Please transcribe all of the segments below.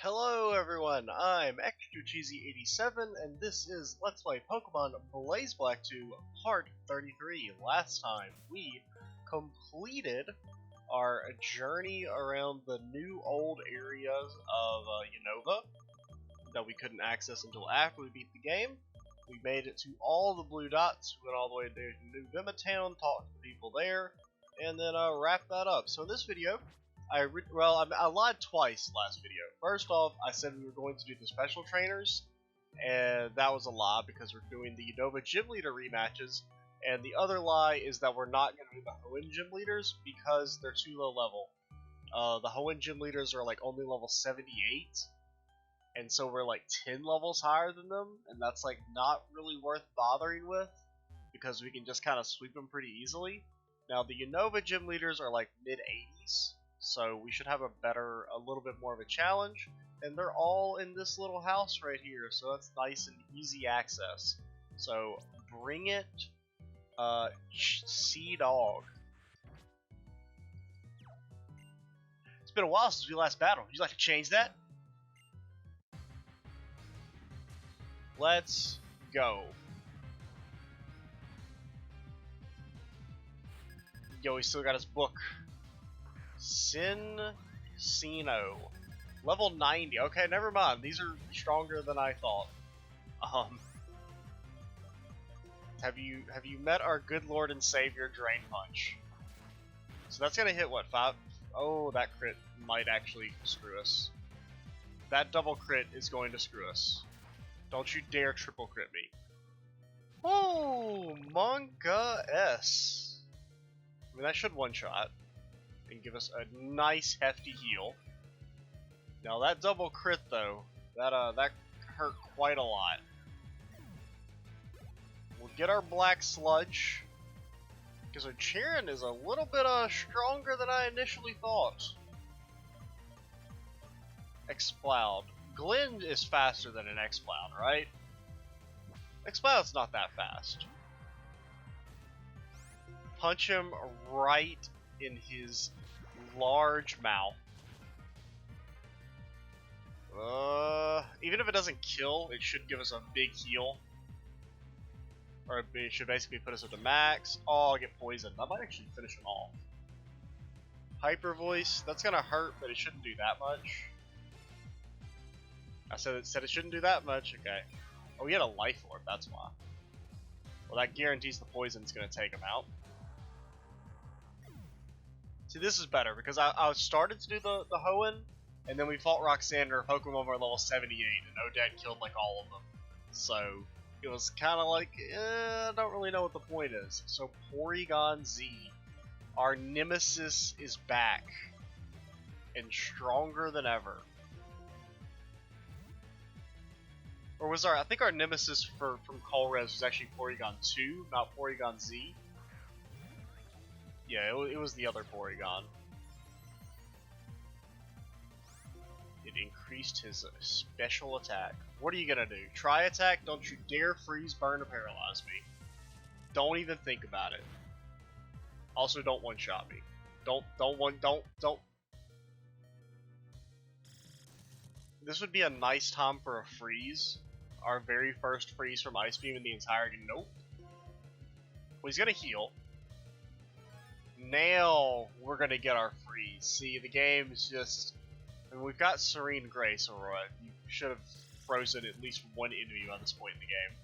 Hello everyone, I'm Extra Cheesy 87 and this is Let's Play Pokemon BlazeBlack 2 Part 33. Last time we completed our journey around the new old areas of Unova that we couldn't access until after we beat the game. We made it to all the blue dots, went all the way to New Town, talked to the people there, and then wrapped that up. So in this video, I lied twice last video. First off, I said we were going to do the special trainers, and that was a lie because we're doing the Unova Gym Leader rematches. And the other lie is that we're not going to do the Hoenn Gym Leaders because they're too low level. The Hoenn Gym Leaders are like only level 78, and so we're like 10 levels higher than them, and that's like not really worth bothering with because we can just kind of sweep them pretty easily. Now the Unova Gym Leaders are like mid 80s. So we should have a little bit more of a challenge, and they're all in this little house right here, so that's nice and easy access. So bring it, Sea Dog. It's been a while since we last battled. Would you like to change that? Let's go. Yo, he still got his book. Cincino. Level 90. Okay, never mind. These are stronger than I thought. Have you met our good Lord and Savior Drain Punch? So that's gonna hit what, 5? Oh, that crit might actually screw us. That double crit is going to screw us. Don't you dare triple crit me. Oh, Manga S. I mean, that should one shot and give us a nice hefty heal. Now that double crit though, that hurt quite a lot. We'll get our black sludge because our Chirin is a little bit stronger than I initially thought. Exploud. Glenn is faster than an Exploud, right? Exploud's not that fast. Punch him right in his large mouth. Even if it doesn't kill, it should give us a big heal. Or it should basically put us at the max. Oh, I'll get poisoned. I might actually finish him off. Hyper Voice, that's gonna hurt, but it shouldn't do that much. I said it shouldn't do that much, okay. Oh, he had a Life Orb, that's why. Well, that guarantees the poison's gonna take him out. See, this is better because I started to do the Hoenn, and then we fought Roxanne, her Pokemon were level 78, and Odette killed like all of them. So it was kind of like, I don't really know what the point is. So Porygon Z, our nemesis is back and stronger than ever. Or was I think our nemesis from Colress was actually Porygon 2, not Porygon Z. Yeah, it was the other Porygon. It increased his special attack. What are you gonna do? Try attack? Don't you dare freeze, burn, or paralyze me. Don't even think about it. Also, don't one-shot me. Don't. This would be a nice time for a freeze. Our very first freeze from Ice Beam in the entire game. Nope. Well, he's gonna heal. Now we're gonna get our freeze. See, the game is just. I mean, we've got Serene Grace, Aurora. You should have frozen at least one enemy by this point in the game.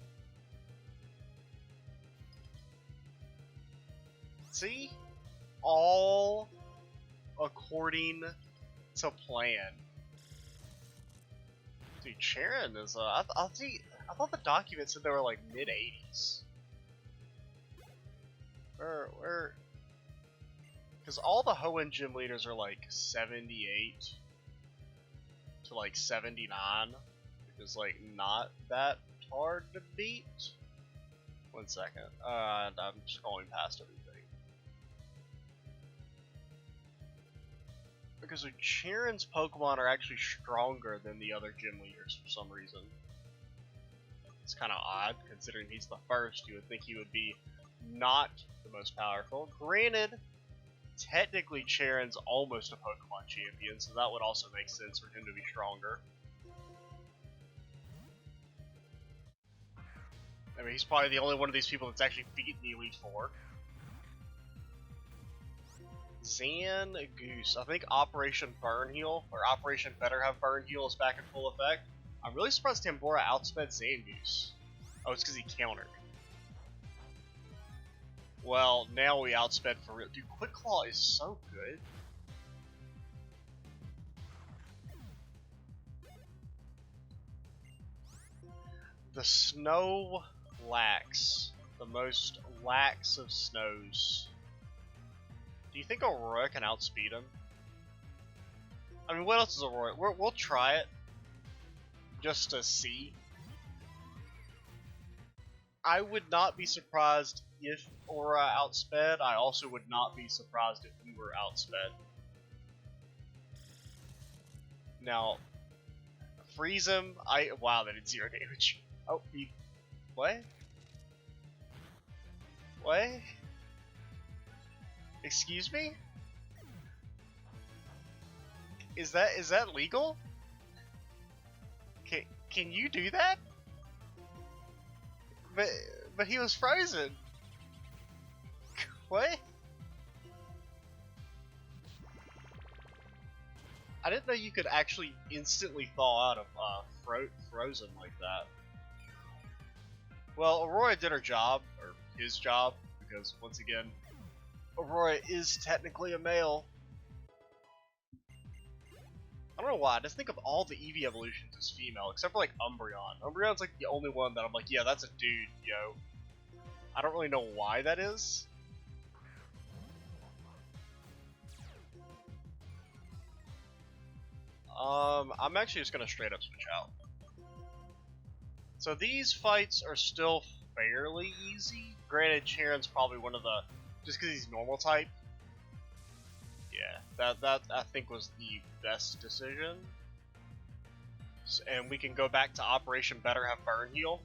See? All according to plan. Dude, Chirin is. I thought the document said they were like mid 80s. Where? Because all the Hoenn Gym Leaders are like 78 to like 79, which is like not that hard to beat. 1 second, I'm scrolling past everything. Because Chirin's Pokemon are actually stronger than the other Gym Leaders for some reason. It's kind of odd, considering he's the first. You would think he would be not the most powerful. Granted, technically Charon's almost a Pokemon champion, so that would also make sense for him to be stronger. I mean, he's probably the only one of these people that's actually beaten the Elite Four. Zangoose. I think Operation Burn Heal, or Operation Better Have Burn Heal is back in full effect. I'm really surprised Tambora outsped Zangoose. Oh, it's because he countered. Well, now we outsped for real. Dude, Quick Claw is so good. The snow lax. The most lax of snows. Do you think Aurora can outspeed him? I mean, what else is Aurora? We'll try it. Just to see. I would not be surprised if Aura outsped. I also would not be surprised if we were outsped. Now, freeze him. Wow, that did 0 damage. Oh, he. What? What? Excuse me? Is that legal? Can you do that? But he was frozen. What? I didn't know you could actually instantly thaw out of frozen like that. Well, Aurora did her job, or his job, because once again, Aurora is technically a male. I don't know why, I just think of all the Eevee evolutions as female, except for like Umbreon. Umbreon's like the only one that I'm like, yeah, that's a dude, yo. I don't really know why that is. I'm actually just gonna straight up switch out. So these fights are still fairly easy. Granted, Charon's probably one of the, just because he's normal type. Yeah, that I think was the best decision. And we can go back to Operation Better Have Burn Heal.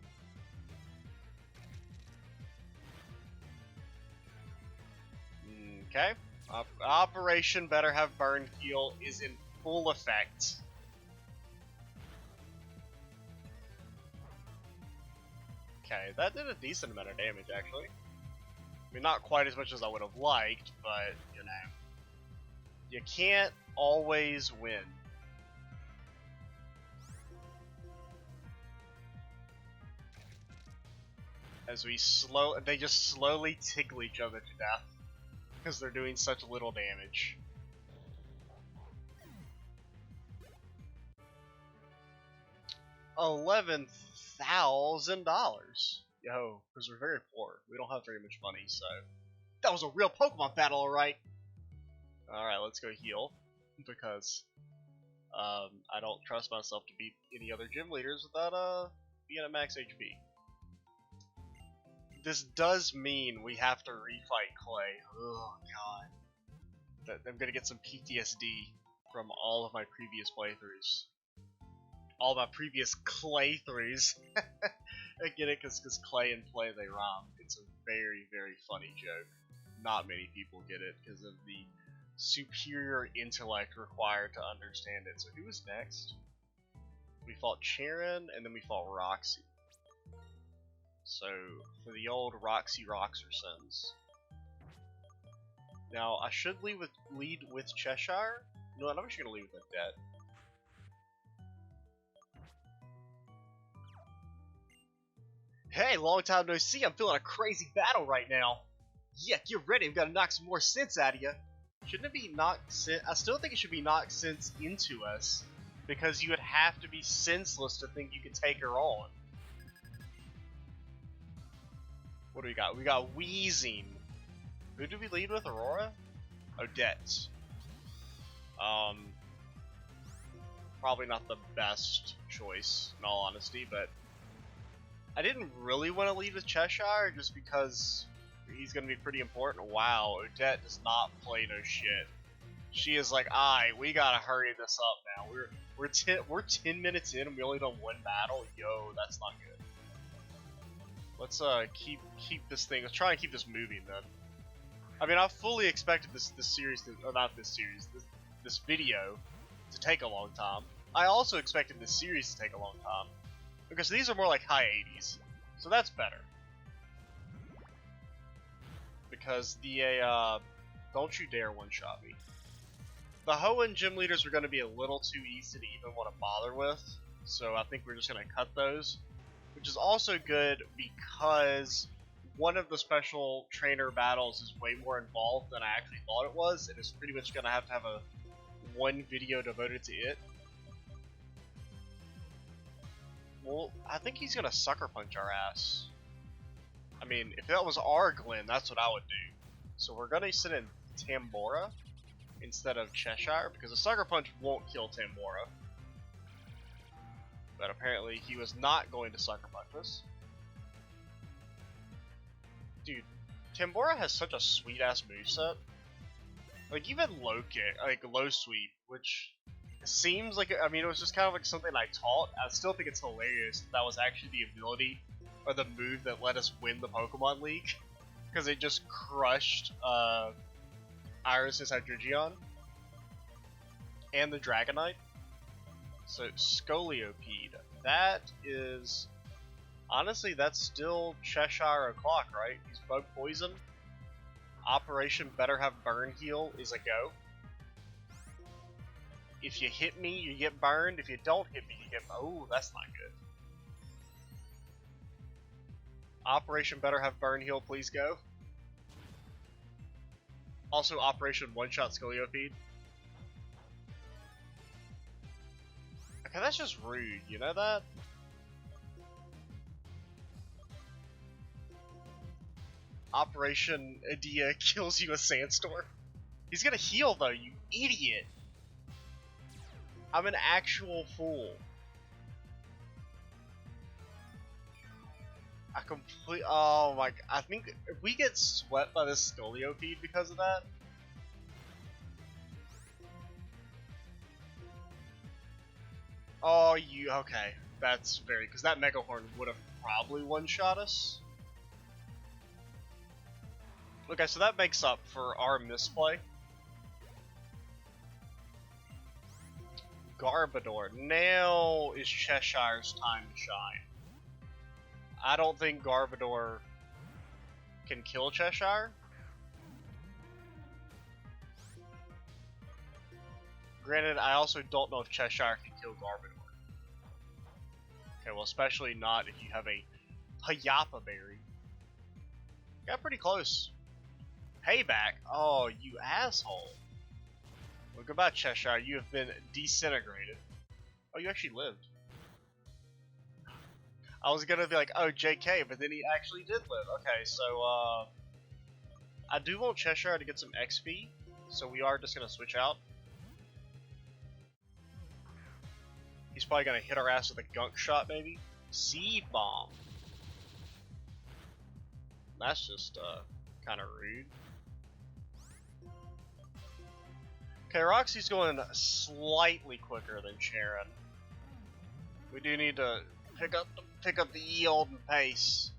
Okay. Operation Better Have Burn Heal is in full effect. Okay, that did a decent amount of damage, actually. I mean, not quite as much as I would have liked, but, you know. You can't always win. As they just slowly tickle each other to death. Because they're doing such little damage. $11,000. Yo, because we're very poor. We don't have very much money, so that was a real Pokemon battle, alright. Alright, let's go heal. Because I don't trust myself to beat any other gym leaders without being at max HP. This does mean we have to refight Clay. Oh god. I'm gonna get some PTSD from all of my previous playthroughs. All my previous Clay-throughs. I get it, because Clay and Play, they rhyme. It's a very, very funny joke. Not many people get it, because of the superior intellect required to understand it. So who was next? We fought Charon, and then we fought Roxy. So, for the old Roxy Roxersons. Now, I should lead with Cheshire. You know what, I'm actually going to lead with Odette. Hey, long time no see, I'm feeling a crazy battle right now. Yeah, get ready, I'm gonna knock some more sense out of you. Shouldn't it be knocked sense? I still think it should be knocked sense into us. Because you would have to be senseless to think you could take her on. What do we got? We got Wheezing. Who do we lead with? Aurora? Odette. Probably not the best choice, in all honesty, but I didn't really want to lead with Cheshire just because he's going to be pretty important. Wow, Odette does not play no shit. She is like, we gotta hurry this up now. We're 10 minutes in and we only done one battle. Yo, that's not good. Let's keep this thing. Let's try and keep this moving then. I mean, I fully expected this series to, or not this series, this video to take a long time. I also expected this series to take a long time because these are more like high 80s, so that's better. Because the don't you dare one-shot me. The Hoenn gym leaders are going to be a little too easy to even want to bother with, so I think we're just going to cut those. Which is also good because one of the special trainer battles is way more involved than I actually thought it was, and it's pretty much going to have one video devoted to it. Well, I think he's going to sucker punch our ass. I mean, if that was our Glenn, that's what I would do. So we're going to send in Tambora instead of Cheshire, because a sucker punch won't kill Tambora. But apparently he was not going to sucker punch us. Dude, Tambora has such a sweet ass moveset. Like even low kick, like low sweep, which seems like, I mean, it was just kind of like something I taught. I still think it's hilarious that was actually the ability or the move that let us win the Pokemon League, because it just crushed Iris's Hydreigon and the Dragonite. So Scolipede, that is, honestly, that's still Cheshire O'Clock, right? He's bug poison. Operation Better Have Burn Heal is a go. If you hit me, you get burned. If you don't hit me, you get, oh, that's not good. Operation Better Have Burn Heal, please go. Also, Operation One Shot Scolipede. Okay, that's just rude, you know that? Operation Adia kills you a Sandstorm. He's gonna heal though, you idiot! I'm an actual fool. Oh my, I think if we get swept by this Scolipede because of that, oh, okay, that's very, because that Mega Horn would have probably one-shot us. Okay, so that makes up for our misplay. Garbodor, now is Cheshire's time to shine. I don't think Garbodor can kill Cheshire. Granted, I also don't know if Cheshire can kill Garbodor. Okay, well, especially not if you have a Payapa Berry. Got pretty close. Payback? Oh, you asshole. Well, goodbye, Cheshire. You have been disintegrated. Oh, you actually lived. I was gonna be like, oh, JK, but then he actually did live. Okay, so, I do want Cheshire to get some XP, so we are just gonna switch out. He's probably gonna hit our ass with a gunk shot, maybe? Seed Bomb. That's just, kinda rude. Okay, Roxy's going slightly quicker than Sharon. We do need to pick up the yield and pace.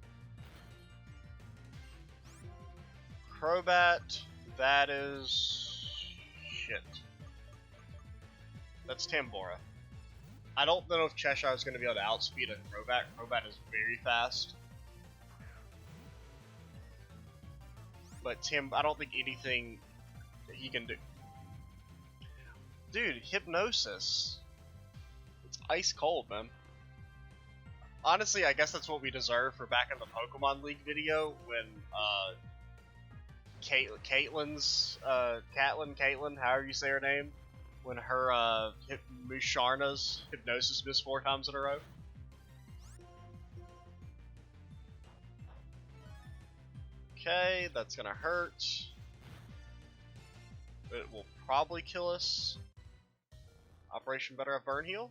Crobat, that is shit. That's Tambora. I don't know if Cheshire is going to be able to outspeed a Crobat. Crobat is very fast. But I don't think anything that he can do. Dude, Hypnosis. It's ice cold, man. Honestly, I guess that's what we deserve for back in the Pokemon League video when Caitlin, however you say her name, when her Musharna's Hypnosis missed 4 times in a row. Okay, that's gonna hurt. But it will probably kill us. Operation Better Have Burn Heal.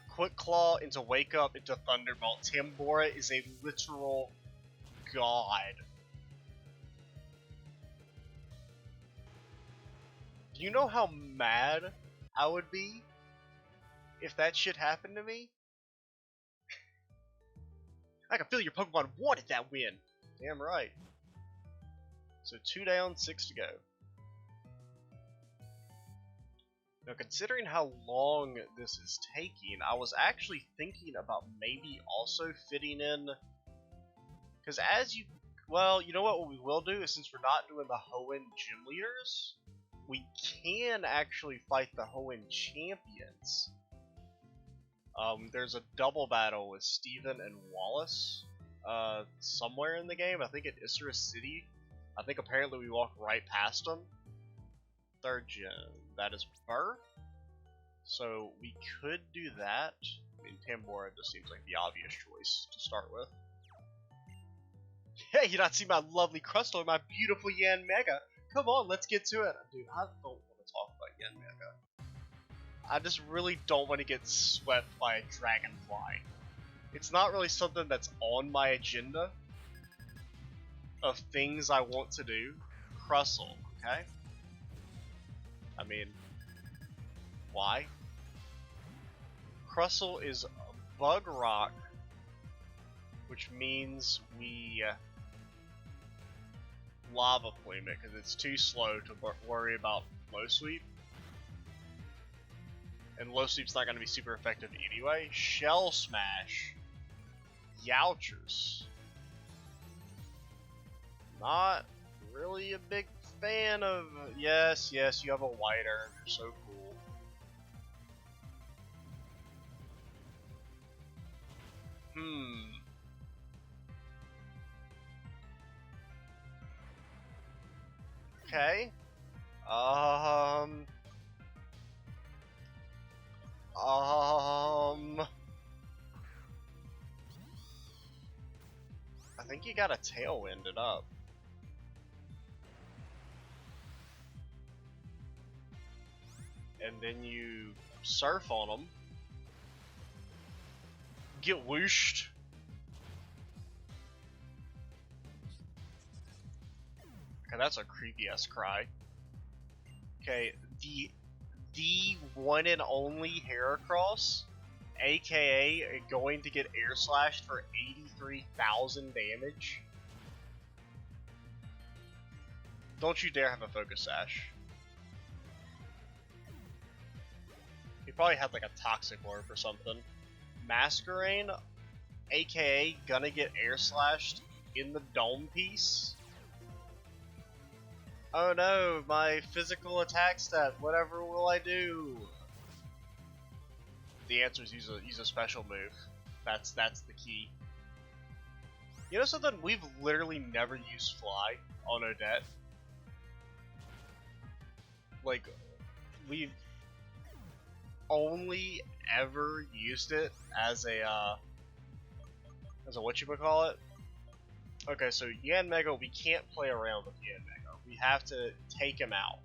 Quick Claw into Wake Up into Thunderbolt. Tambora is a literal god. Do you know how mad I would be if that shit happened to me? I can feel your Pokemon wanted that win. Damn right. So 2 down, 6 to go. Now, considering how long this is taking, I was actually thinking about maybe also fitting in, because as you, well, you know what we will do is, since we're not doing the Hoenn Gym Leaders, we can actually fight the Hoenn Champions. There's a double battle with Steven and Wallace, somewhere in the game. I think at Isra City. I think apparently we walk right past them. 3rd gen, that is Burr. So we could do that. I mean, Tambora just seems like the obvious choice to start with. Hey, you not see my lovely Crustle or my beautiful Yanmega? Come on, let's get to it. Dude, I don't want to talk about Yanmega. I just really don't want to get swept by a Dragonfly. It's not really something that's on my agenda of things I want to do. Crustle, okay? I mean, why? Crustle is a Bug Rock, which means we Lava Plume it because it's too slow to worry about Low Sweep. And Low Sweep's not going to be super effective anyway. Shell Smash. Youchers. Not really a big fan of... Yes, you have a White Urn. You're so cool. Okay. I think you gotta Tailwind it up. And then you surf on them. Get whooshed. Okay, that's a creepy ass cry. Okay, the one and only Heracross, aka going to get air slashed for 83,000 damage. Don't you dare have a Focus Sash. He probably had like a Toxic Orb or something. Masquerain, aka gonna get air slashed in the dome piece. Oh no, my physical attack stat, whatever will I do? The answer is use a special move. That's the key. You know something? We've literally never used Fly on Odette. Like, we've only ever used it as a whatchamacallit? Okay, so Yanmega, we can't play around with Yanmega. We have to take him out.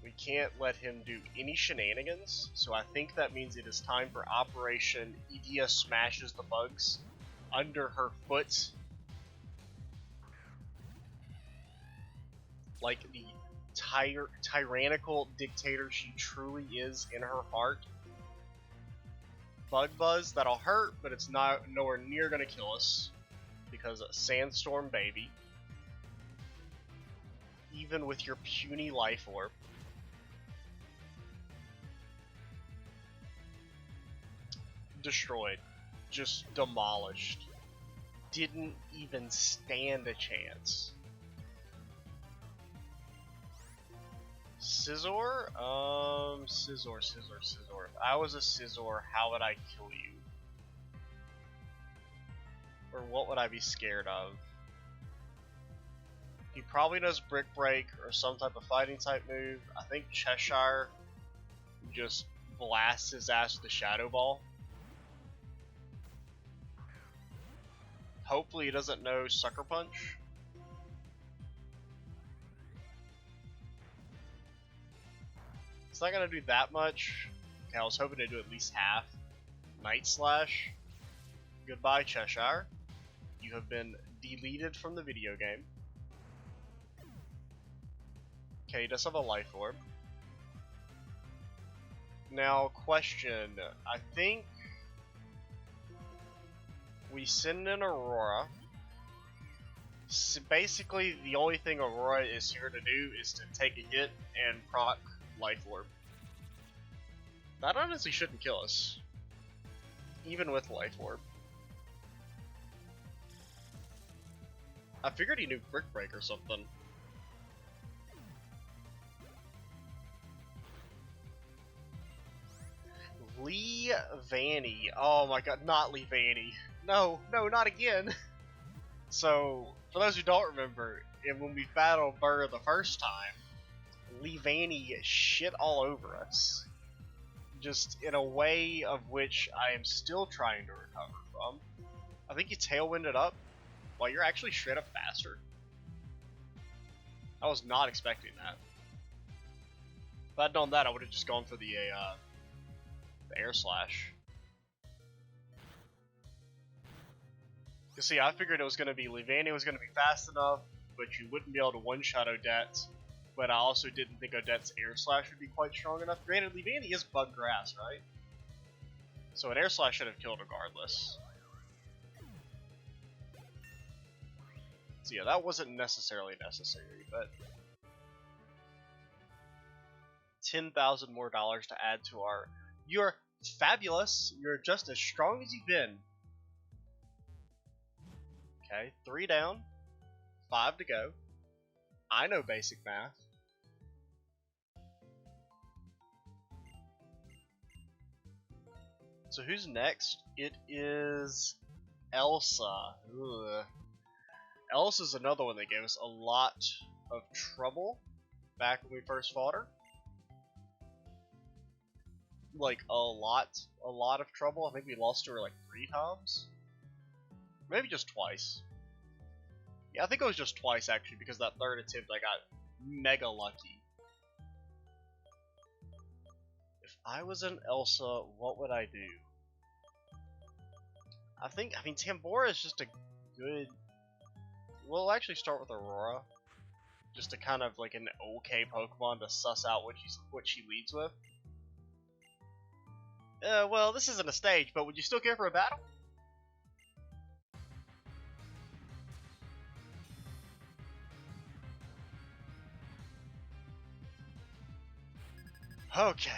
We can't let him do any shenanigans, so I think that means it is time for Operation Edea Smashes the Bugs under her foot. Like the tyrannical dictator she truly is in her heart. Bug Buzz, that'll hurt, but it's nowhere near gonna kill us. Because Sandstorm Baby, even with your puny Life Orb, destroyed, just demolished, didn't even stand a chance. Scizor? Scizor. If I was a Scizor, how would I kill you? Or what would I be scared of? He probably does Brick Break or some type of fighting type move. I think Cheshire just blasts his ass with the Shadow Ball. Hopefully he doesn't know Sucker Punch. It's not gonna do that much. Okay, I was hoping to do at least half. Night Slash. Goodbye, Cheshire. You have been deleted from the video game. Okay, he does have a Life Orb. Now, question. I think We send in Aurora. So basically, the only thing Aurora is here to do is to take a hit and proc Life Orb. That honestly shouldn't kill us, even with Life Orb. I figured he knew Brick Break or something. Lee Vanny. Oh my god, not Lee Vanny. No, not again. So, for those who don't remember, when we battled Burr the first time, Lee Vanny shit all over us. Just in a way of which I am still trying to recover from. I think you tailwinded up while you're actually straight up faster. I was not expecting that. If I'd known that, I would have just gone for the air slash. You see, I figured it was going to be Levani was going to be fast enough, but you wouldn't be able to one-shot Odette. But I also didn't think Odette's air slash would be quite strong enough. Granted, Levani is bug grass, right? So an air slash should have killed regardless. So yeah, that wasn't necessarily necessary, but 10,000 more dollars to add to our. You're fabulous. You're just as strong as you've been. Okay, 3 down, 5 to go. I know basic math. So who's next? It is Elsa. Ugh. Elsa's another one that gave us a lot of trouble back when we first fought her. Like a lot of trouble. I think we lost to her like 3 times. Maybe just twice. Yeah, I think it was just twice actually, because that third attempt I got mega lucky. If I was an Elsa, what would I do? I mean, Tambora is just a good. We'll actually start with Aurora, just to kind of like an okay Pokemon to suss out what she leads with. Well, this isn't a stage, but would you still care for a battle? Okay.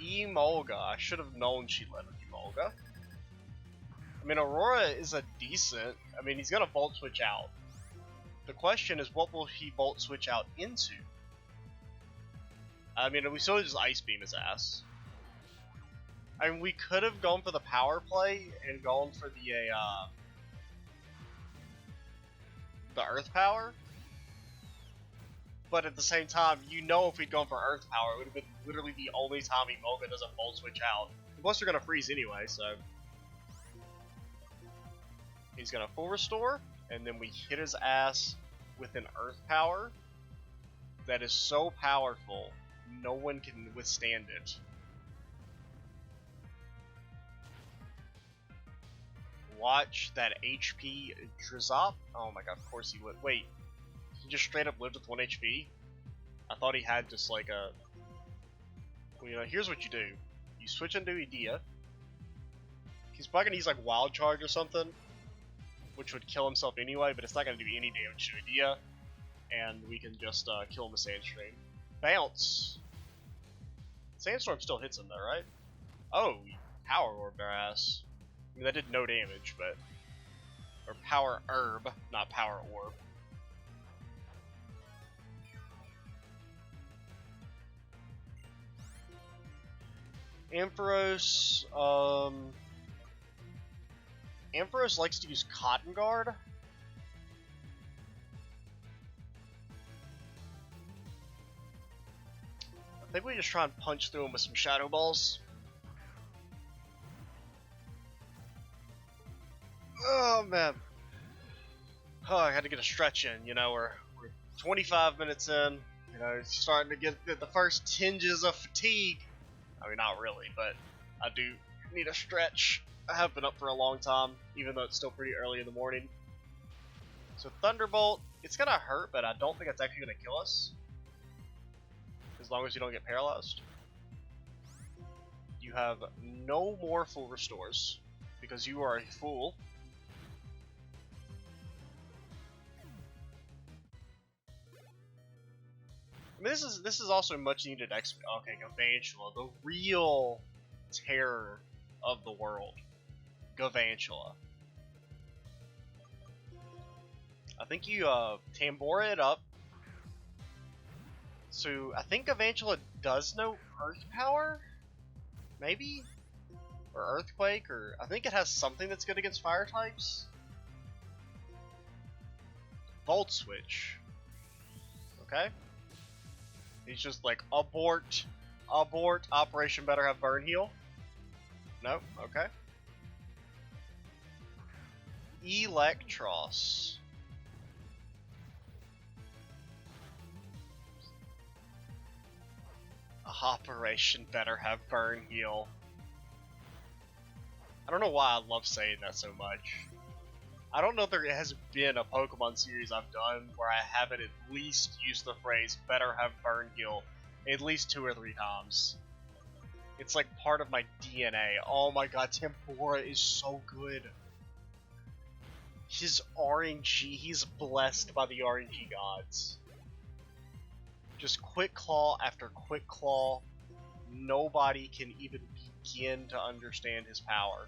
Emolga. I should have known she led with Emolga. I mean, Aurora is a decent. I mean, he's gonna Volt Switch out. The question is, what will he Volt Switch out into? I mean, we still just Ice Beam his ass. I mean, we could have gone for the power play and gone for the Earth Power. But at the same time, you know if we'd gone for Earth Power, it would have been literally the only time Emolga doesn't Volt Switch out. Plus, they're gonna freeze anyway, so. He's gonna full restore, and then we hit his ass with an Earth Power that is so powerful, no one can withstand it. Watch that HP drop. Oh my god, of course he would. Wait, he just straight up lived with 1 HP? I thought he had just like a. Well, you know, here's what you do. You switch into Edea. He's probably gonna use like Wild Charge or something, which would kill himself anyway, but it's not gonna do any damage to Edea. And we can just kill him with Sandstream. Bounce! Sandstorm still hits him though, right? Oh, Power Orb their ass. I mean, that did no damage, but. Or Power Herb, not Power Orb. Ampharos, Ampharos likes to use Cotton Guard. I think we just try and punch through him with some Shadow Balls. Oh man. Oh, I had to get a stretch in, you know, we're 25 minutes in, you know, starting to get the first tinges of fatigue. I mean, not really, but I do need a stretch. I have been up for a long time, even though it's still pretty early in the morning. So Thunderbolt, it's gonna hurt, but I don't think it's actually gonna kill us. As long as you don't get paralyzed. You have no more full restores, because you are a fool. I mean, this is also much needed XP. Okay, Gavantula, the real terror of the world. Gavantula. I think you Tambora it up. So I think Gavantula does know Earth Power, maybe, or Earthquake, or I think it has something that's good against Fire types. Volt Switch. Okay. He's just like, abort, abort, Operation better have Burn Heal. No, okay. Electros. Operation better have Burn Heal. I don't know why I love saying that so much. I don't know if there has been a Pokemon series I've done where I haven't at least used the phrase better have Burn Heal at least 2 or 3 times. It's like part of my DNA. Oh my god, Tambora is so good. His RNG, he's blessed by the RNG gods. Just Quick Claw after Quick Claw. Nobody can even begin to understand his power.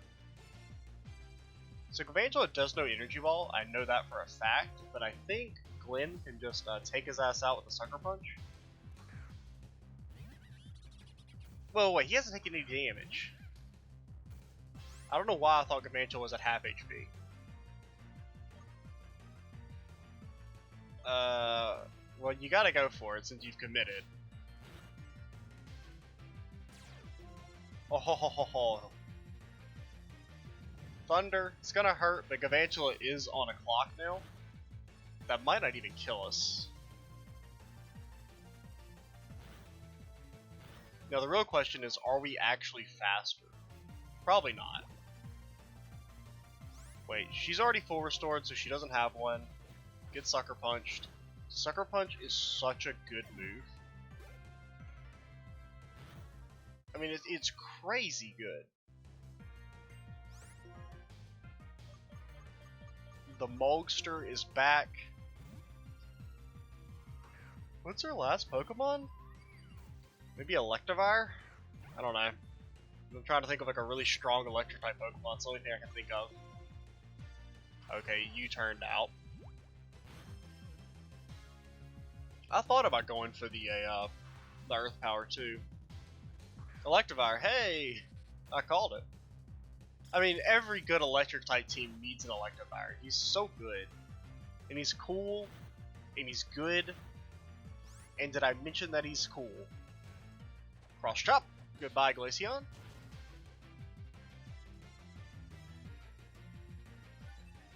So Gavantula does know Energy Ball, I know that for a fact, but I think Glenn can just take his ass out with a Sucker Punch. Well, wait, he hasn't taken any damage. I don't know why I thought Gavantula was at half HP. Well, you gotta go for it since you've committed. Oh ho ho ho ho. Thunder, it's gonna hurt, but Gavantula is on a clock now. That might not even kill us. Now the real question is, are we actually faster? Probably not. Wait, she's already full restored, so she doesn't have one. Get Sucker Punched. Sucker Punch is such a good move. I mean, it's crazy good. The Mogster is back. What's her last Pokemon? Maybe Electivire? I don't know. I'm trying to think of like a really strong electric type Pokemon. It's the only thing I can think of. Okay, you turned out. I thought about going for the Earth Power too. Electivire, hey! I called it. I mean, every good electric type team needs an Electivire. He's so good. And he's cool. And he's good. And did I mention that he's cool? Cross Chop. Goodbye, Glaceon.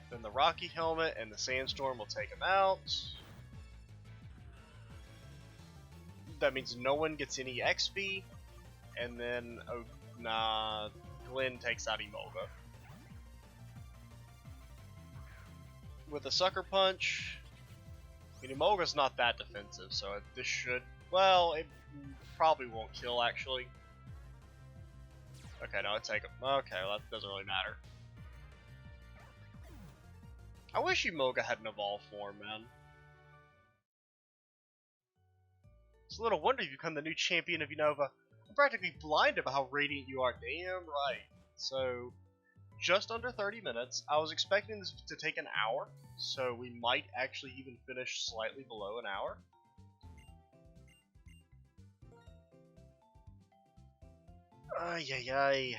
Then the Rocky Helmet and the Sandstorm will take him out. That means no one gets any XP. And then, oh, nah, Glenn takes out Emolga. With a Sucker Punch, I mean, Emolga's not that defensive, so this should, well, it probably won't kill, actually. Okay, no, I take him. Okay, well, that doesn't really matter. I wish Emolga had an evolved form, man. It's a little wonder you become the new champion of Unova. I'm practically blind about how radiant you are. Damn right. So, just under 30 minutes. I was expecting this to take an hour, so we might actually even finish slightly below an hour. Ay, ay, ay.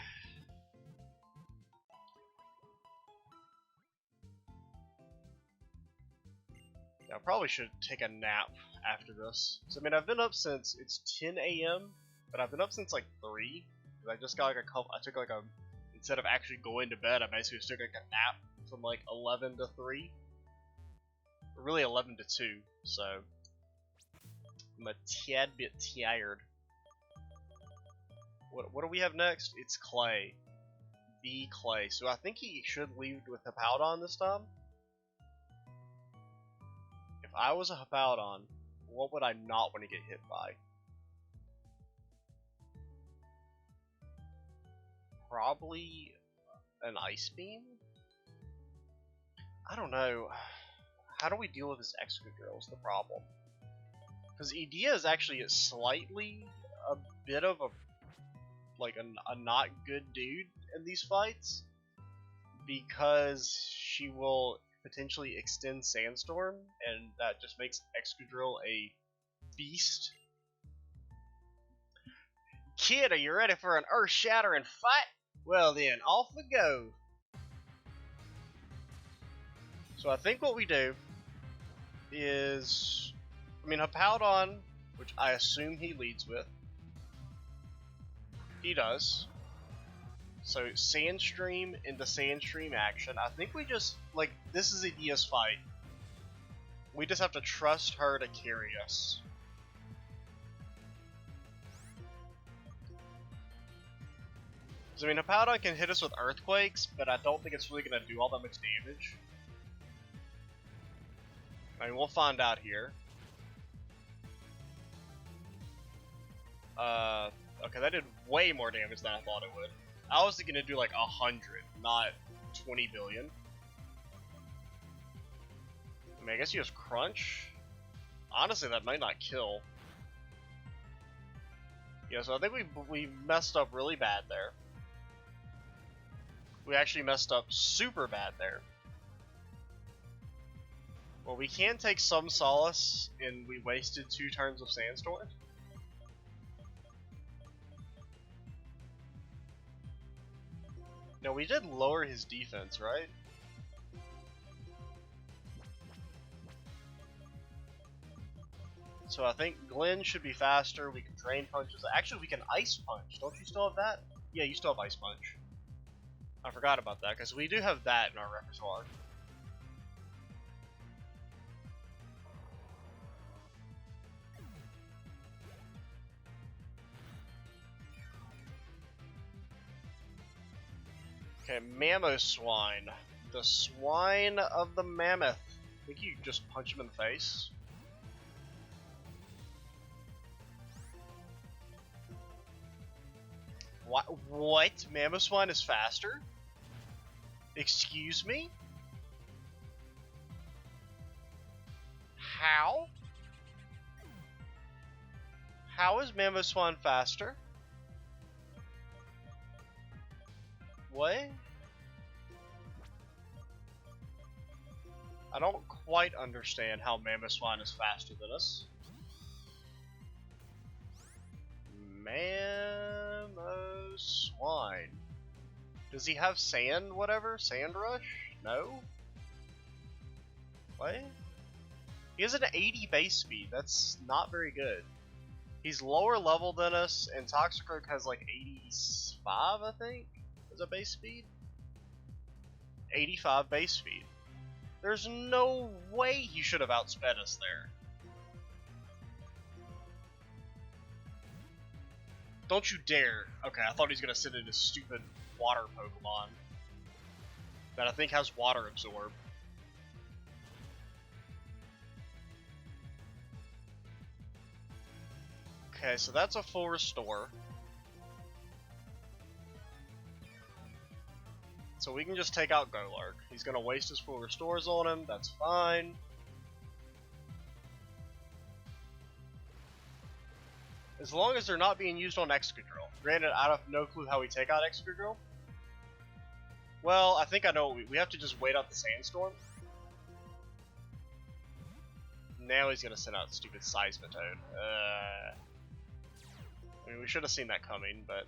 Yeah, I probably should take a nap after this. So, I mean, I've been up since it's 10 a.m., but I've been up since like 3. I just got like a couple. I took like a, instead of actually going to bed, I basically just took like a nap from like 11 to 3. Or really 11 to 2. So I'm a tad bit tired. What do we have next? It's Clay. The Clay. So I think he should lead with Hippowdon this time. If I was a Hippowdon, what would I not want to get hit by? Probably an ice beam? I don't know. How do we deal with this Excadrill is the problem. Because Edea is actually slightly a bit of a not good dude in these fights. Because she will potentially extend Sandstorm, and that just makes Excadrill a beast. Kid, are you ready for an earth-shattering fight? Well then, off we go. So I think what we do is, Hippowdon, which I assume he leads with. He does. So Sandstream into Sandstream action. I think we just, this is Edea's fight. We just have to trust her to carry us. So, Hippowdon can hit us with Earthquakes, but I don't think it's really going to do all that much damage. We'll find out here. Okay, that did way more damage than I thought it would. I was thinking it'd do like 100, not 20 billion. I guess you just Crunch? Honestly, that might not kill. Yeah, so I think we messed up really bad there. We actually messed up super bad there. Well, we can take some solace in we wasted 2 turns of Sandstorm. No, we did lower his defense, right? So I think Glenn should be faster. We can Drain Punches. Actually, we can Ice Punch. Don't you still have that? Yeah, you still have Ice Punch. I forgot about that, because we do have that in our repertoire. Okay, Mamoswine. The swine of the mammoth. I think you just punch him in the face. What? Mamoswine is faster? Excuse me? How? How is Mamoswine faster? What? I don't quite understand how Mamoswine is faster than us. Mamoswine. Does he have sand whatever? Sand Rush? No? What? He has an 80 base speed. That's not very good. He's lower level than us, and Toxicroak has like 85, I think, as a base speed. 85 base speed. There's no way he should have outsped us there. Don't you dare. Okay, I thought he was going to send in his stupid water Pokemon that I think has Water Absorb. Okay, so that's a full restore. So we can just take out Golark. He's going to waste his full restores on him, that's fine. As long as they're not being used on Excadrill. Granted, I have no clue how we take out Excadrill. Well, I think I know what we have to just wait out the Sandstorm. Now he's going to send out stupid Seismitoad. We should have seen that coming, but...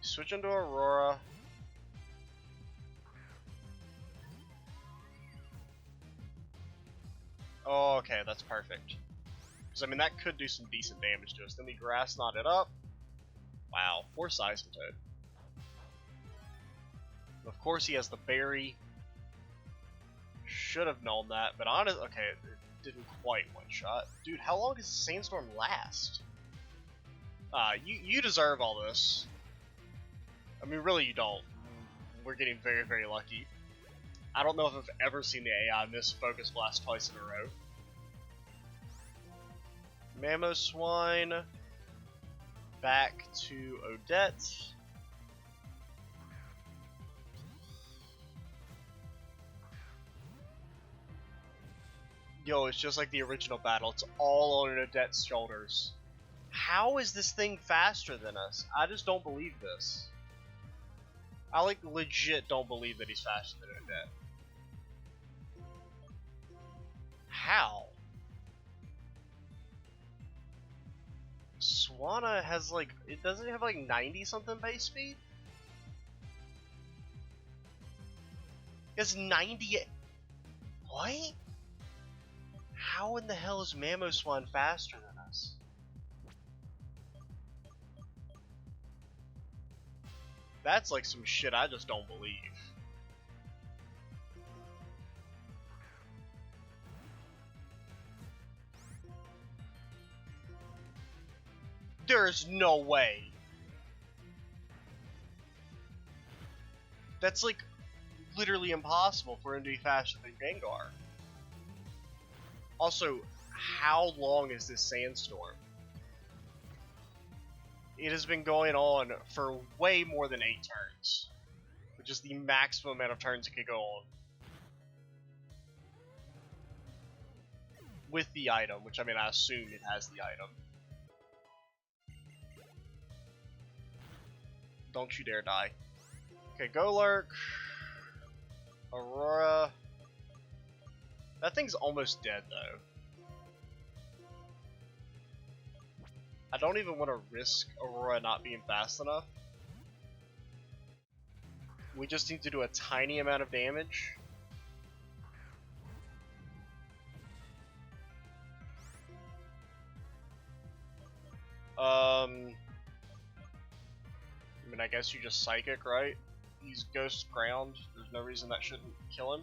Switch into Aurora. Oh, okay, that's perfect. Because, that could do some decent damage to us. Then we Grass Knot it up. Wow, poor Seismitoad. Of course he has the Berry. Should have known that, but honestly, okay, it didn't quite one-shot. Dude, how long does Sandstorm last? You deserve all this. Really you don't. We're getting very, very lucky. I don't know if I've ever seen the AI miss Focus Blast twice in a row. Mamoswine. back to Odette. Yo, it's just like the original battle. It's all on Odette's shoulders. How is this thing faster than us? I just don't believe this. I like legit don't believe that he's faster than Odette. How? Swanna has like, it doesn't have like 90 something base speed? It's 90. What? How in the hell is Mamoswan faster than us? That's like some shit I just don't believe. There's no way. That's like literally impossible for him to be faster than Gengar. Also, how long is this sandstorm? It has been going on for way more than 8 turns, which is the maximum amount of turns it could go on. With the item, which I mean, I assume it has the item. Don't you dare die. Okay, Golurk. Aurora. That thing's almost dead, though. I don't even want to risk Aurora not being fast enough. We just need to do a tiny amount of damage. I mean, I guess you just Psychic, right? He's Ghost Ground. There's no reason that shouldn't kill him.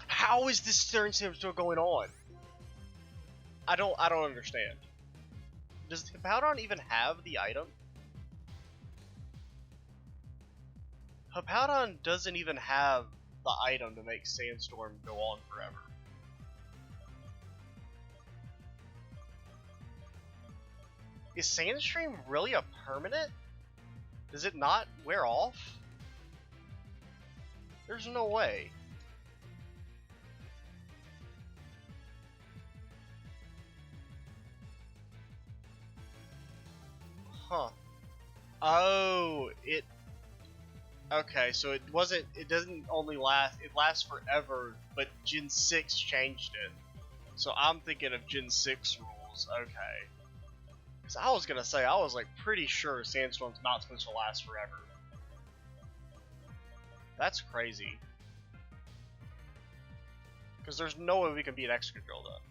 How is this turn still going on? I don't understand. Does Hippowdon even have the item? Hippowdon doesn't even have the item to make Sandstorm go on forever. Is Sandstream really a permanent? Does it not wear off? There's no way. Huh. Oh, it... Okay, so it wasn't... It doesn't only last... It lasts forever, but Gen 6 changed it. So I'm thinking of Gen 6 rules. Okay. Because I was gonna say, I was like pretty sure Sandstorm's not supposed to last forever. That's crazy. Because there's no way we can beat Excadrill though.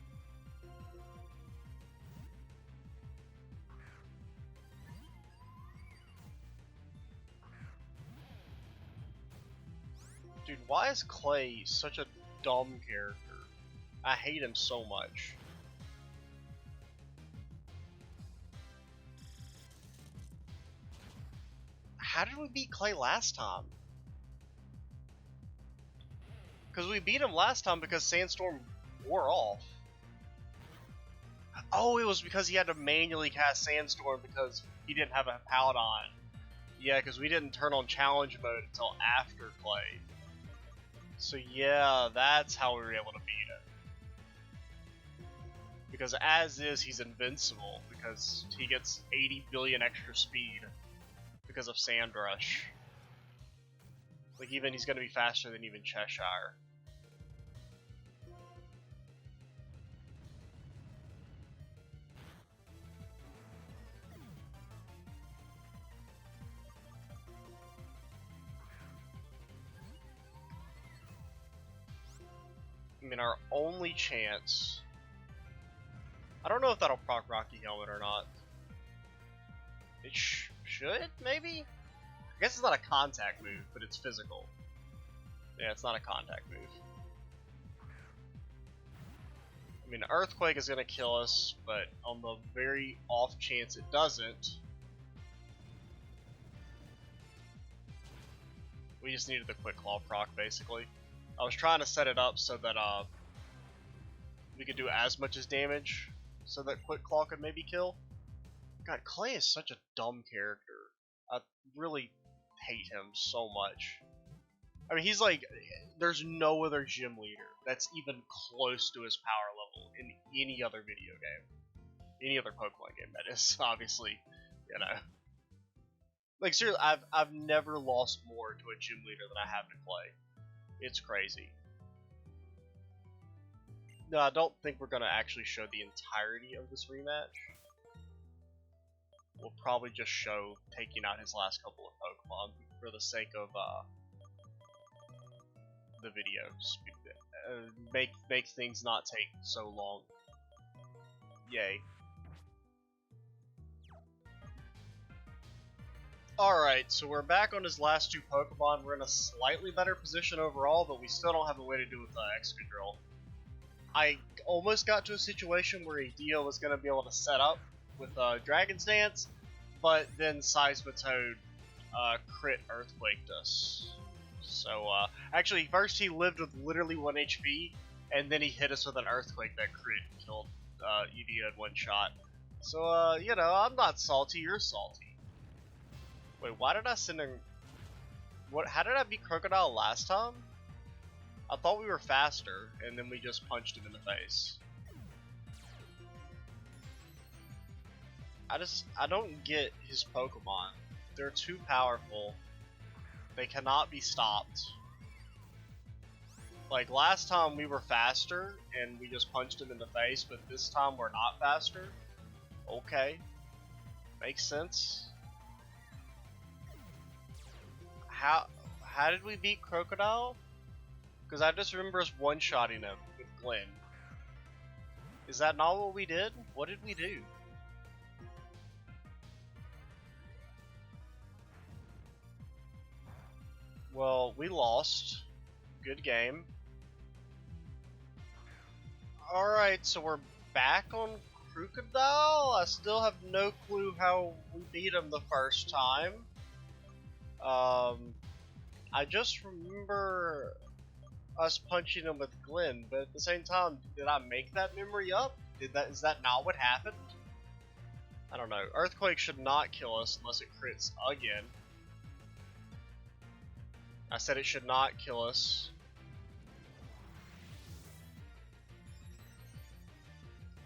Dude, why is Clay such a dumb character? I hate him so much. How did we beat Clay last time? Because we beat him last time because Sandstorm wore off. Oh, it was because he had to manually cast Sandstorm because he didn't have a Paladin. Yeah, because we didn't turn on challenge mode until after Clay. So yeah, that's how we were able to beat him. Because as is, he's invincible because he gets 80 billion extra speed because of Sand Rush. Like even he's gonna be faster than even Cheshire. I mean, our only chance... I don't know if that'll proc Rocky Helmet or not. It should, maybe? I guess it's not a contact move, but it's physical. Yeah, it's not a contact move. I mean, Earthquake is going to kill us, but on the very off chance it doesn't, We just needed the quick claw proc, basically. I was trying to set it up so that we could do as much as damage, so that quick claw could maybe kill. God, Clay is such a dumb character. I really hate him so much. I mean, he's like, there's no other gym leader that's even close to his power level in any other video game. Any other Pokemon game, that is, obviously, you know. Like, seriously, I've never lost more to a gym leader than I have to Clay. It's crazy. No, I don't think we're gonna actually show the entirety of this rematch. We'll probably just show taking out his last couple of Pokemon for the sake of the video. Make things not take so long. Yay. Alright, so we're back on his last two Pokemon. We're in a slightly better position overall, but we still don't have a way to do with Excadrill. I almost got to a situation where Dio was going to be able to set up with Dragon's Dance, but then Seismitoad crit Earthquaked us. So, actually, first he lived with literally 1 HP, and then he hit us with an Earthquake that crit and killed Dio in one shot. So, you know, I'm not salty, you're salty. Wait, why did I send him... What? How did I beat Crocodile last time? I thought we were faster, and then we just punched him in the face. I don't get his Pokemon. They're too powerful. They cannot be stopped. Like, last time we were faster, and we just punched him in the face, but this time we're not faster? Okay. Makes sense. How did we beat Crocodile? Because I just remember us one-shotting him with Glenn. Is that not what we did? What did we do? Well, we lost. Good game. Alright, so we're back on Crocodile? I still have no clue how we beat him the first time. I just remember us punching him with Glenn, but at the same time, did I make that memory up? Is that not what happened? I don't know. Earthquake should not kill us unless it crits again. I said it should not kill us.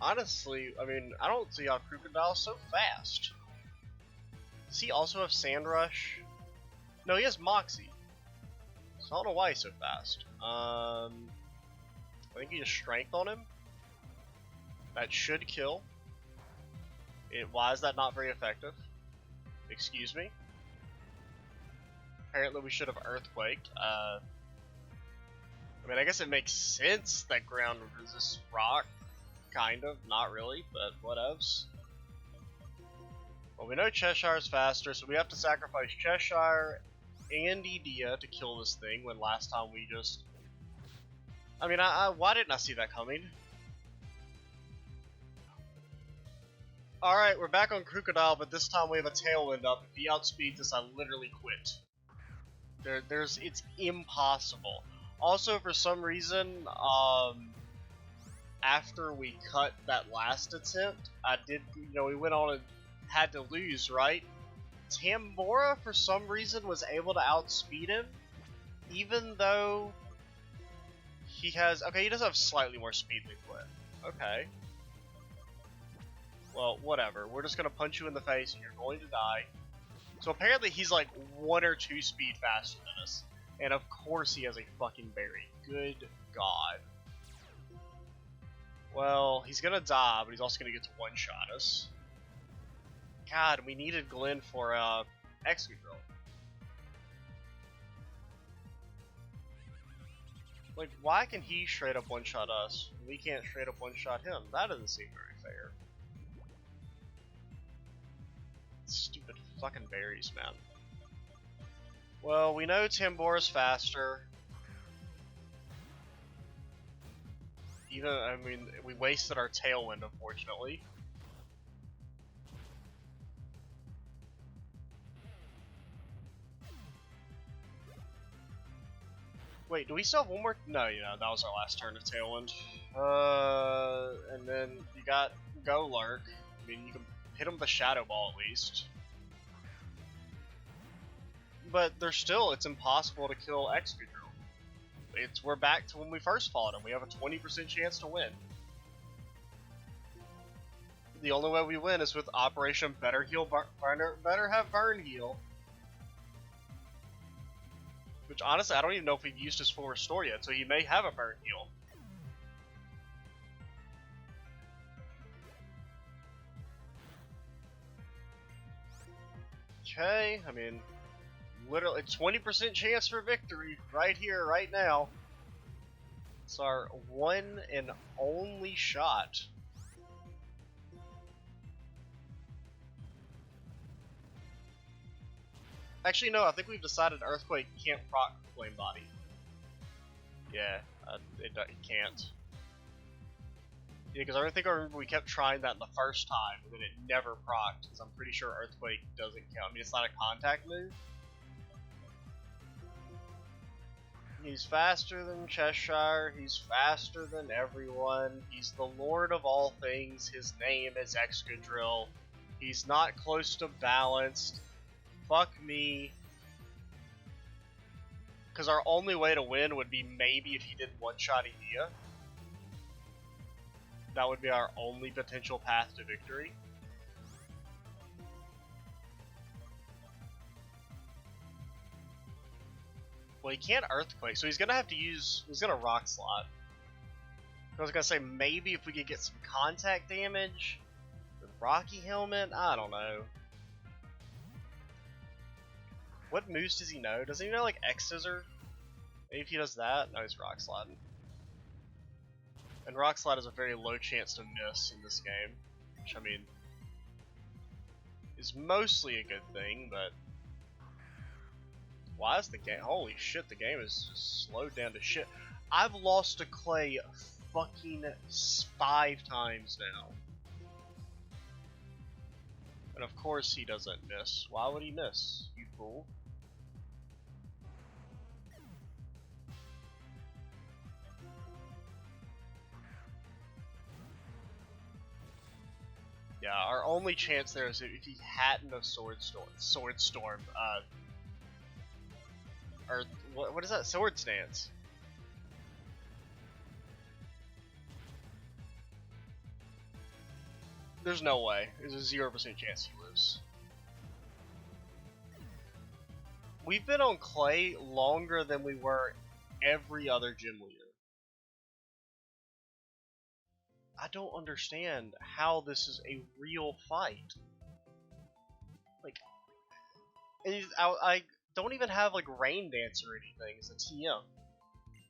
Honestly, I mean, I don't see how Crocodile's so fast. Does he also have Sand Rush? No, he has Moxie. So I don't know why he's so fast. I think he just Strength on him. That should kill. Why is that not very effective? Excuse me? Apparently we should have Earthquaked. I mean, I guess it makes sense that ground resists rock. Kind of, not really, but whatevs. Well, we know Cheshire's faster, so we have to sacrifice Cheshire and Edea to kill this thing, when last time we just... I mean, why didn't I see that coming? Alright, we're back on Crocodile, but this time we have a Tailwind up. If he outspeeds us, I literally quit. It's impossible. Also, for some reason, after we cut that last attempt, we went on and had to lose, right? Tambora, for some reason, was able to outspeed him, even though he has... Okay, he does have slightly more speed than Glenn. Okay. Well, whatever. We're just gonna punch you in the face and you're going to die. So apparently he's like 1 or 2 speed faster than us. And of course he has a fucking berry. Good God. Well, he's gonna die, but he's also gonna get to one-shot us. God, we needed Glenn for Excadrill. Like, why can he straight up one-shot us? We can't straight up one-shot him. That doesn't seem very fair. Stupid fucking berries, man. Well, we know Tambora's faster. I mean, we wasted our Tailwind, unfortunately. Wait, do we still have one more? No, that was our last turn of Tailwind. And then you got Go Lurk. I mean, you can hit him with a Shadow Ball at least. But it's impossible to kill Excadrill. We're back to when we first fought him. We have a 20% chance to win. The only way we win is with Operation Better Heal Better have Burn Heal. Which honestly, I don't even know if we've used his full restore yet, so he may have a Burn Heal. Okay, I mean, literally 20% chance for victory right here, right now. It's our one and only shot. Actually, no, I think we've decided Earthquake can't proc Flame Body. Yeah, it can't. Yeah, because I remember we kept trying that the first time, and then it never procced, because I'm pretty sure Earthquake doesn't count. I mean, it's not a contact move. He's faster than Cheshire, he's faster than everyone, he's the lord of all things, his name is Excadrill, he's not close to balanced, fuck me. Because our only way to win would be maybe if he did one-shot Edea. That would be our only potential path to victory. Well, he can't Earthquake, so he's gonna have to use. He's gonna Rock Slot. I was gonna say maybe if we could get some contact damage with Rocky Helmet. I don't know. What moves does he know? Does he know like X Scissor? Maybe if he does that. No, he's Rock Sliding. And Rock Slide is a very low chance to miss in this game, which I mean is mostly a good thing, but. Why is the game? Holy shit, the game is just slowed down to shit. I've lost to Clay fucking 5 times now. And of course he doesn't miss. Why would he miss, you fool? Yeah, our only chance there is if he hadn't have Sword Storm, or what is that? Sword Stance. There's no way. There's a 0% chance he lives. We've been on Clay longer than we were every other gym leader. I don't understand how this is a real fight. Like, I don't even have like Rain Dance or anything as a TM.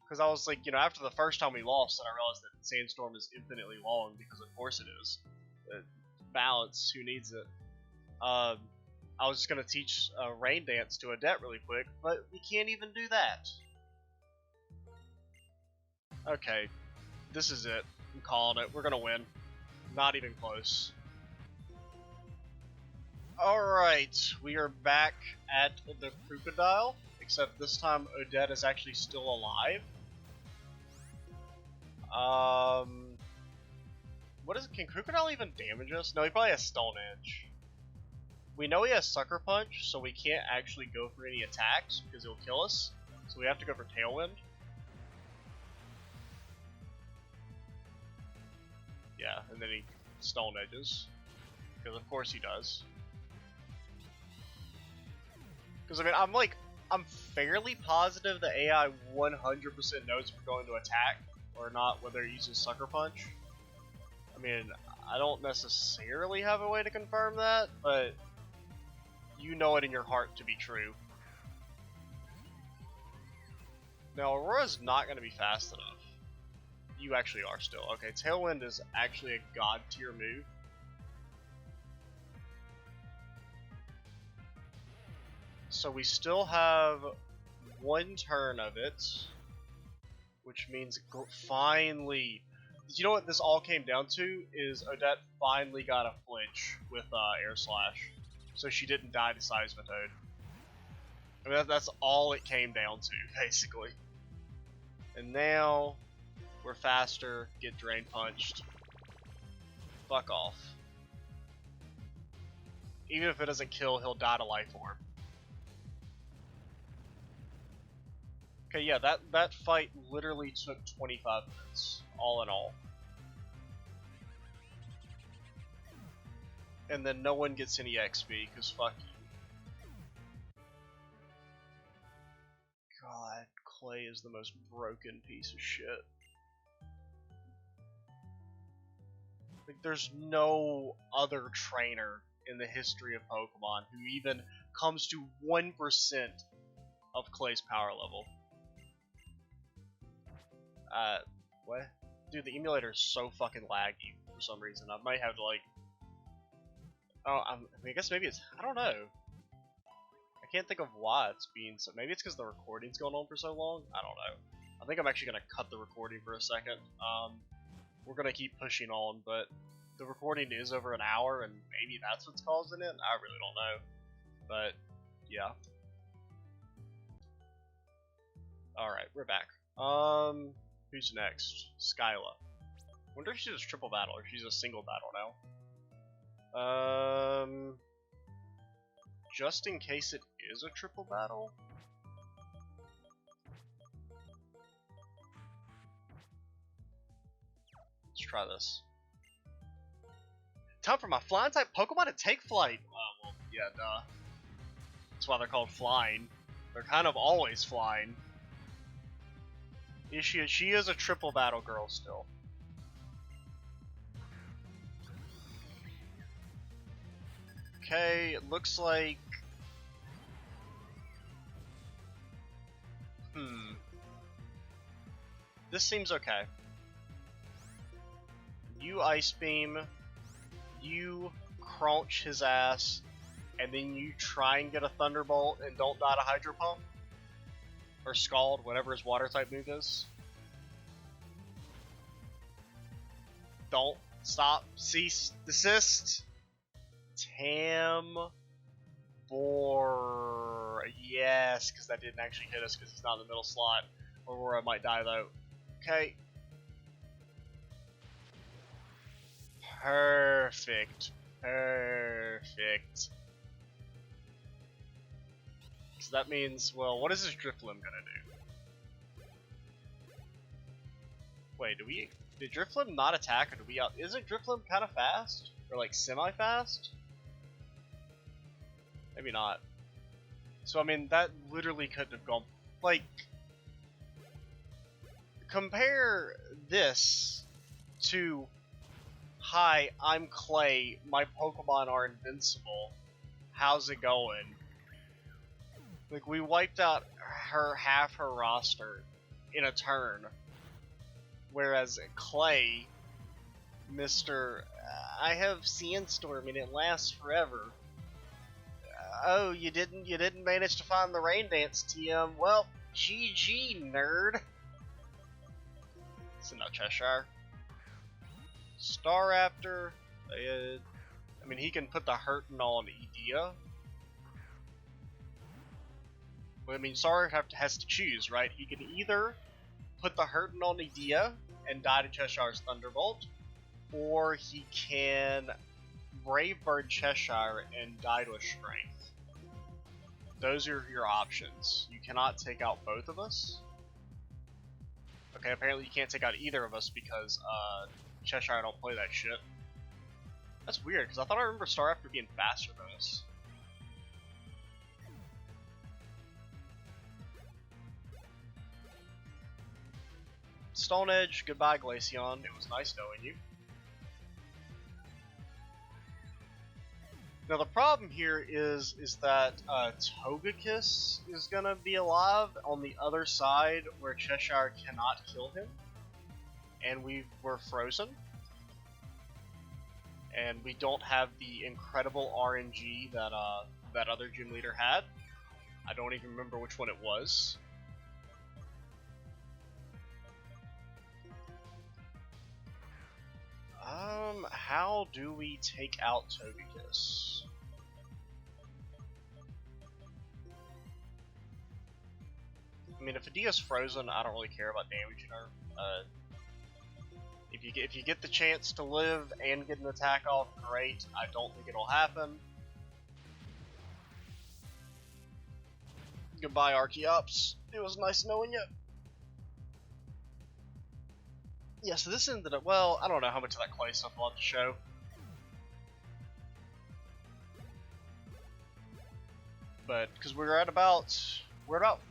Because I was like, after the first time we lost, then I realized that Sandstorm is infinitely long, because of course it is. Balance, who needs it? I was just going to teach Rain Dance to Adet really quick, but we can't even do that. Okay, this is it. I'm calling it. We're going to win. Not even close. Alright, we are back at the Crocodile, except this time Odette is actually still alive. Can Crocodile even damage us? No, he probably has Stone Edge. We know he has Sucker Punch, so we can't actually go for any attacks, because he'll kill us. So we have to go for Tailwind. Yeah, and then he Stone Edges. Because of course he does. Because I mean, I'm fairly positive the AI 100% knows if we're going to attack or not, whether he uses Sucker Punch. I mean, I don't necessarily have a way to confirm that, but you know it in your heart to be true. Now, Aurora's not going to be fast enough. You actually are still. Okay, Tailwind is actually a god tier move. So we still have 1 turn of it, which means finally. You know what this all came down to is Odette finally got a flinch with Air Slash, so she didn't die to Seismitoad. I mean, that's all it came down to, basically. And now we're faster, get drain punched. Fuck off. Even if it doesn't kill, he'll die to life orb. Okay, yeah, that fight literally took 25 minutes, all in all. And then no one gets any XP, because fuck you. God, Clay is the most broken piece of shit. Like, there's no other trainer in the history of Pokemon who even comes to 1% of Clay's power level. What? Dude, the emulator is so fucking laggy for some reason. I might have to, like... Oh, I guess maybe it's... I don't know. I can't think of why it's being so... Maybe it's because the recording's going on for so long? I don't know. I think I'm actually going to cut the recording for a second. We're going to keep pushing on, but the recording is over an hour, and maybe that's what's causing it? I really don't know. But, yeah. Alright, we're back. Who's next? Skyla. Wonder if she does triple battle, or if she's a single battle now. Just in case it is a triple battle? Let's try this. Time for my flying type Pokemon to take flight! Well, yeah, duh. That's why they're called flying. They're kind of always flying. She is a triple battle girl still. Okay, it looks like... This seems okay. You Ice Beam, you crunch his ass, and then you try and get a Thunderbolt and don't die to Hydro Pump. Or Scald, whatever his water type move is. Don't stop, cease, desist. Tambor. Yes, because that didn't actually hit us because he's not in the middle slot. Aurora might die though. Okay. Perfect. Perfect. So that means, well, what is this Drifloon gonna do? Wait, did Drifloon not attack, or do we out? Isn't Drifloon kind of fast? Or like semi-fast? Maybe not. So I mean, that literally couldn't have gone, like, compare this to, hi, I'm Clay, my Pokemon are invincible, how's it going? Like, we wiped out half her roster in a turn. Whereas Clay, Mr. I have Sandstorm and it lasts forever. Oh, you didn't manage to find the Rain Dance, TM. Well, GG, nerd. It's not Cheshire. Staraptor. I mean, he can put the hurtin' on Edea. I mean, Staraptor has to choose, right? He can either put the hurtin' on Edea and die to Cheshire's Thunderbolt, or he can Brave Bird Cheshire and die to a Strength. Those are your options. You cannot take out both of us. Okay, apparently you can't take out either of us because Cheshire don't play that shit. That's weird, because I thought I remember Staraptor being faster than us. Stone Edge, goodbye Glaceon, it was nice knowing you. Now the problem here is that Togekiss is gonna be alive on the other side where Cheshire cannot kill him, and we're frozen, and we don't have the incredible RNG that that other gym leader had. I don't even remember which one it was. How do we take out Togekiss? I mean, if Adia's frozen, I don't really care about damaging her. If you get the chance to live and get an attack off, great. I don't think it'll happen. Goodbye, Archeops. It was nice knowing you. Yeah, so this ended up, well, I don't know how much of that clay stuff we'll have to show. But, because we're at about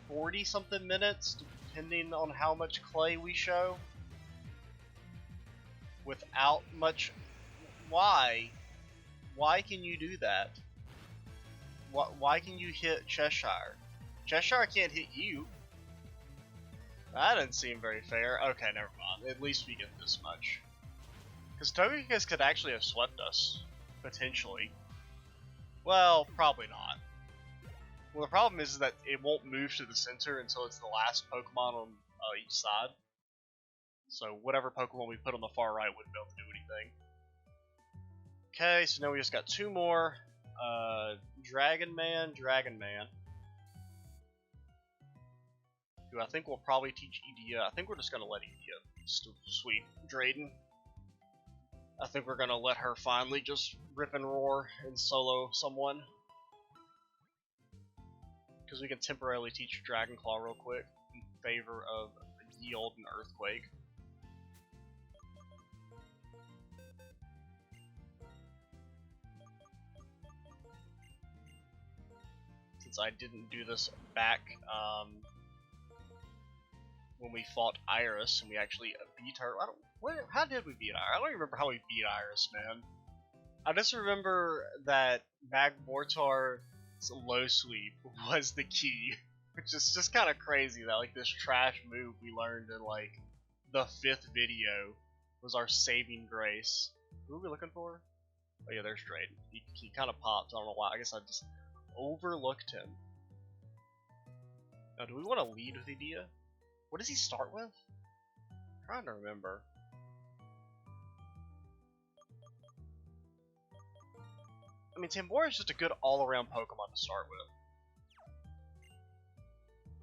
40 something minutes, depending on how much clay we show. Without much, why? Why can you do that? Why can you hit Cheshire? Cheshire can't hit you. That didn't seem very fair. Okay, never mind. At least we get this much. Because Togekiss could actually have swept us. Potentially. Well, probably not. Well, the problem is that it won't move to the center until it's the last Pokemon on each side. So whatever Pokemon we put on the far right wouldn't be able to do anything. Okay, so now we just got two more. Dragon Man. Who I think we'll probably teach Edea. I think we're just going to let Edea sweep Drayden. I think we're going to let her finally just rip and roar and solo someone. Because we can temporarily teach Dragon Claw real quick in favor of Yield and Earthquake. Since I didn't do this back when we fought Iris and we actually beat her. How did we beat Iris? I don't even remember how we beat Iris, man. I just remember that Magmortar's low sweep was the key, which is just kind of crazy that like this trash move we learned in like the 5th video was our saving grace. Who are we looking for? Oh yeah, there's Drayden. He kind of popped. I don't know why. I guess I just overlooked him. Now, do we want to lead with Edea? What does he start with? I'm trying to remember. I mean, Tambora is just a good all-around Pokemon to start with.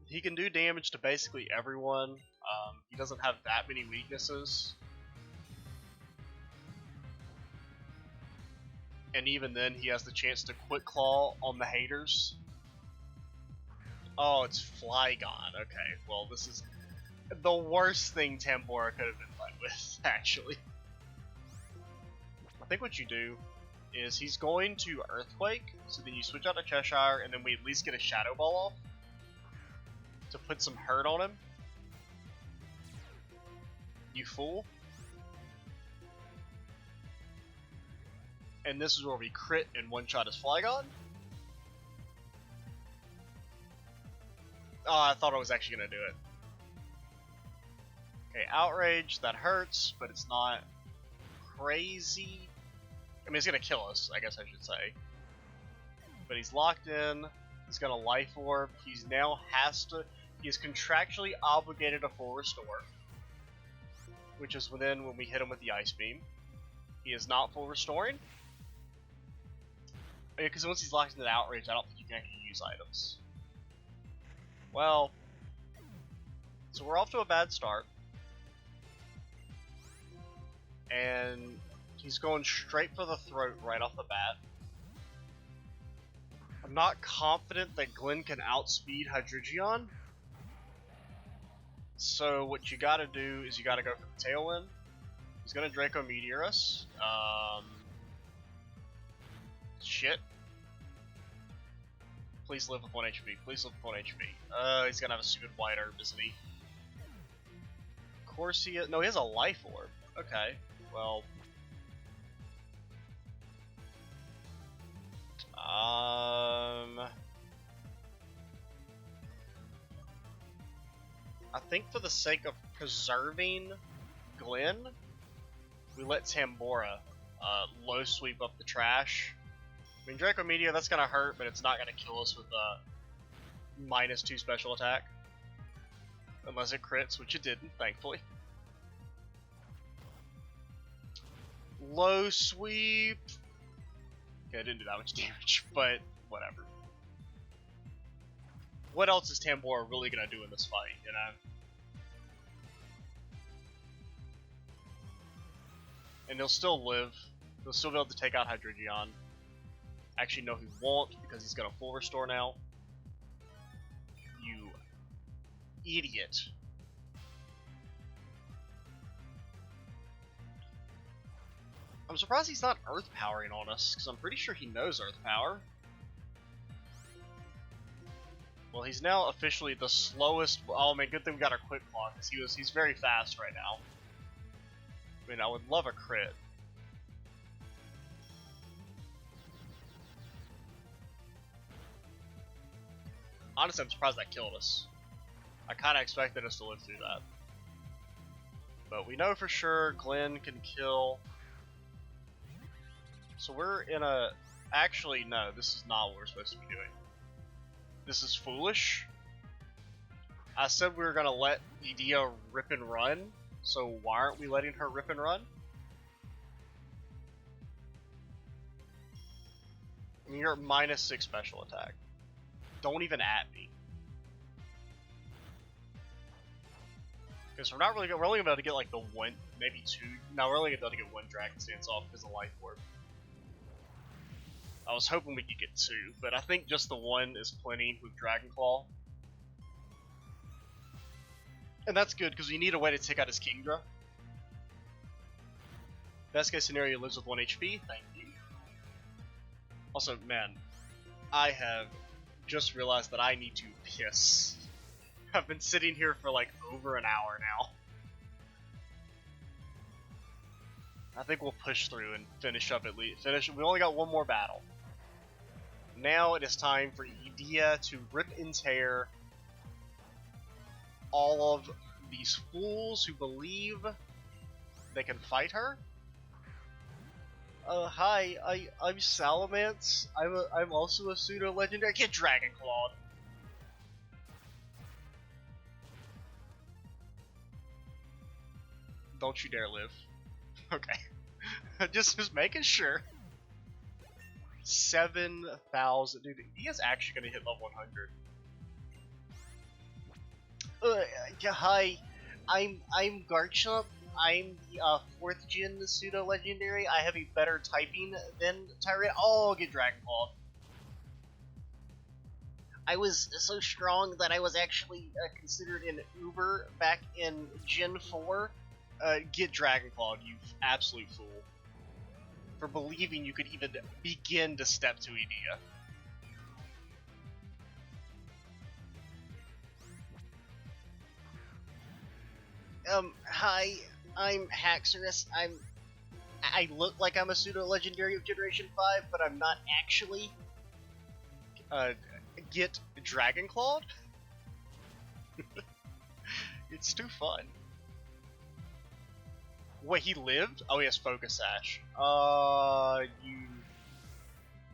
He can do damage to basically everyone. He doesn't have that many weaknesses. And even then, he has the chance to Quick Claw on the haters. Oh, it's Flygon. Okay, well, this is the worst thing Tambora could have been played with, actually. I think what you do is he's going to Earthquake, so then you switch out to Cheshire, and then we at least get a Shadow Ball off to put some hurt on him. You fool. And this is where we crit and one-shot his Flygon. Oh, I thought I was actually going to do it. Okay, Outrage, that hurts, but it's not crazy. I mean, it's going to kill us, I guess I should say. But he's locked in. He's got a Life Orb. He is contractually obligated to full restore. Which is within when we hit him with the Ice Beam. He is not full restoring. Because once he's locked into Outrage, I don't think you can actually use items. Well, so we're off to a bad start. And he's going straight for the throat right off the bat. I'm not confident that Glenn can outspeed Hydreigon. So what you gotta do is you gotta go for the Tailwind. He's gonna Draco Meteor us. Shit. Please live with 1 HP. Please live with 1 HP. He's gonna have a stupid White Herb, isn't he? Of course he is. No, he has a Life Orb. Okay, well. I think for the sake of preserving Glenn, we let Tambora low sweep up the trash. I mean, Draco Meteor, that's gonna hurt, but it's not gonna kill us with -2 special attack. Unless it crits, which it didn't, thankfully. Low sweep. Okay, I didn't do that much damage, but whatever. what else is Tambora really gonna do in this fight, you know? And he'll still live. He'll still be able to take out Hydreigon. Actually, no, he won't, because he's got a full restore now. You idiot. I'm surprised he's not Earth Powering on us, because I'm pretty sure he knows Earth Power. Well, he's now officially the slowest. Oh man, good thing we got our Quick Claw, because he's very fast right now. I mean, I would love a crit. Honestly, I'm surprised that killed us. I kind of expected us to live through that. But we know for sure Glenn can kill. So we're in a... Actually, no, this is not what we're supposed to be doing. This is foolish. I said we were going to let Edea rip and run, so why aren't we letting her rip and run? I mean, you're at -6 special attack. Don't even at me. Because we're only gonna be able to get like the one, maybe two. No, we're only gonna be able to get one Dragon Stance off because of Life Orb. I was hoping we could get two, but I think just the one is plenty with Dragon Claw. And that's good because we need a way to take out his Kingdra. Best case scenario, he lives with 1 HP. Thank you. Also, man, I have just realized that I need to piss. I've been sitting here for like over an hour now. I think we'll push through and finish up at least. We only got one more battle. Now it is time for Edea to rip and tear all of these fools who believe they can fight her. Hi, I'm Salamence. I'm also a pseudo legendary. Get Dragon Clawed. Don't you dare live. Okay. just making sure. 7,000. Dude, he is actually gonna hit level 100. Yeah, hi. I'm Garchomp. I'm the 4th gen pseudo legendary. I have a better typing than Tyrant. Oh, get Dragon Claw. I was so strong that I was actually considered an Uber back in Gen 4. Get Dragon Clawed, you absolute fool. For believing you could even begin to step to Edea. Hi, I'm Haxorus. I look like I'm a pseudo-legendary of Generation 5, but I'm not actually. Get Dragon Clawed? It's too fun. Wait, he lived? Oh, he has Focus Sash. You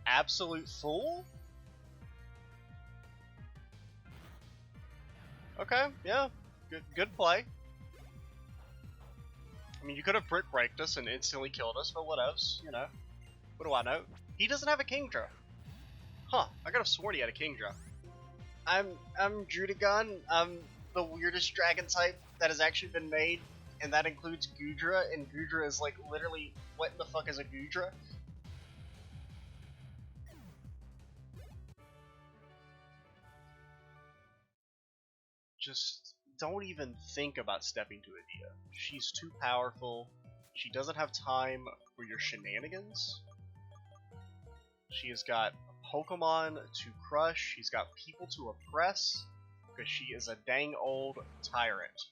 absolute fool? Okay, yeah, good play. I mean, you could have Brick Breaked us and instantly killed us, but what else, you know? What do I know? He doesn't have a Kingdra. Huh, I could have sworn he had a Kingdra. I'm Drudagon. I'm the weirdest dragon type that has actually been made, and that includes Goodra, and Goodra is like literally, what the fuck is a Goodra? Just don't even think about stepping to Edea. She's too powerful. She doesn't have time for your shenanigans. She has got Pokemon to crush. She's got people to oppress. Because she is a dang old tyrant.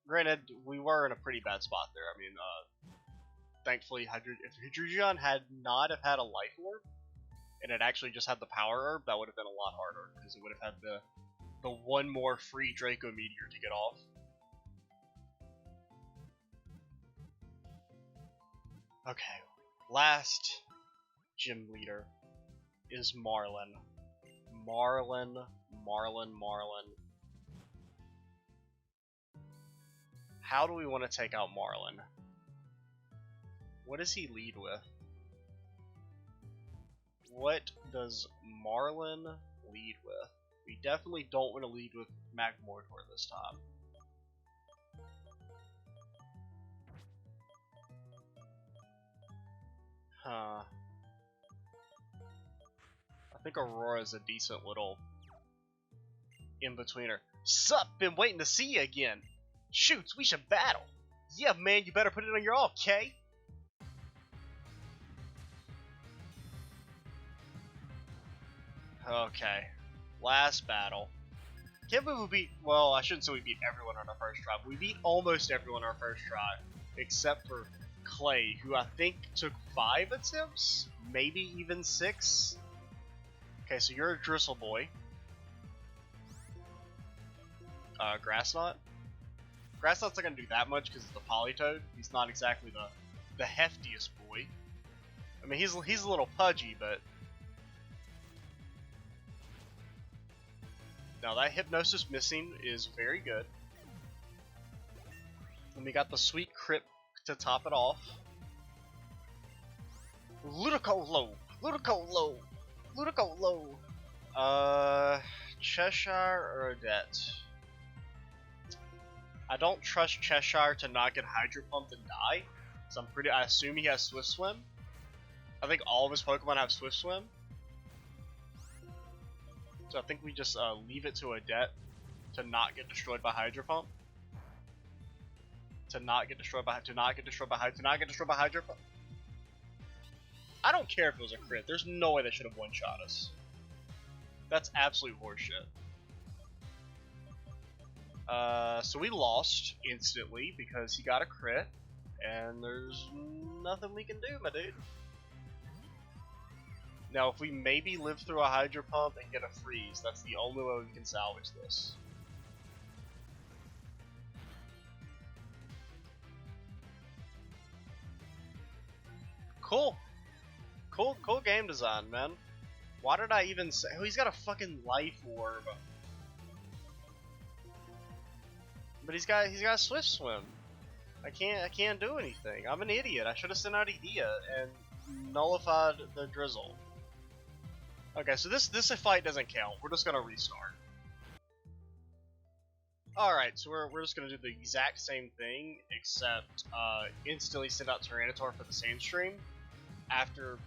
Granted, we were in a pretty bad spot there. I mean, thankfully, if Hydreigon had not have had a Life Orb, and it actually just had the Power Herb, that would have been a lot harder, because it would have had the one more free Draco Meteor to get off. Okay, last gym leader is Marlin. Marlin. How do we want to take out Marlin? What does he lead with? What does Marlin lead with? We definitely don't want to lead with Magmortar this time. Huh. I think Aurora's a decent little in-betweener. Sup, been waiting to see you again. Shoots, we should battle. Yeah, man, you better put it on your all, K. Okay. Last battle. Can't believe we beat, well, I shouldn't say we beat everyone on our first try, but we beat almost everyone on our first try, except for Clay, who I think took 5 attempts? Maybe even 6? Okay, so you're a Drizzle Boy. Grassknot? Grassknot's not gonna do that much because it's the Politoed. He's not exactly the heftiest boy. I mean, he's a little pudgy, but... Now that Hypnosis missing is very good. And we got the sweet crit to top it off. Ludicolo! Ludicolo! Ludicolo! Cheshire or Odette? I don't trust Cheshire to not get Hydro Pumped and die. So I assume he has Swift Swim. I think all of his Pokemon have Swift Swim. So I think we just leave it to Odette to not get destroyed by Hydro Pump. To not get destroyed by Hydro Pump. I don't care if it was a crit. There's no way they should have one-shot us. That's absolute horseshit. So we lost instantly because he got a crit, and there's nothing we can do, my dude. Now, if we maybe live through a Hydro Pump and get a freeze, that's the only way we can salvage this. Cool. Cool game design, man. Why did I even say... Oh, he's got a fucking Life Orb. But he's got Swift Swim. I can't do anything. I'm an idiot. I should have sent out Edea and nullified the Drizzle. Okay, so this fight doesn't count. We're just gonna restart. Alright, so we're just gonna do the exact same thing, except instantly send out Tyranitar for the Sandstream after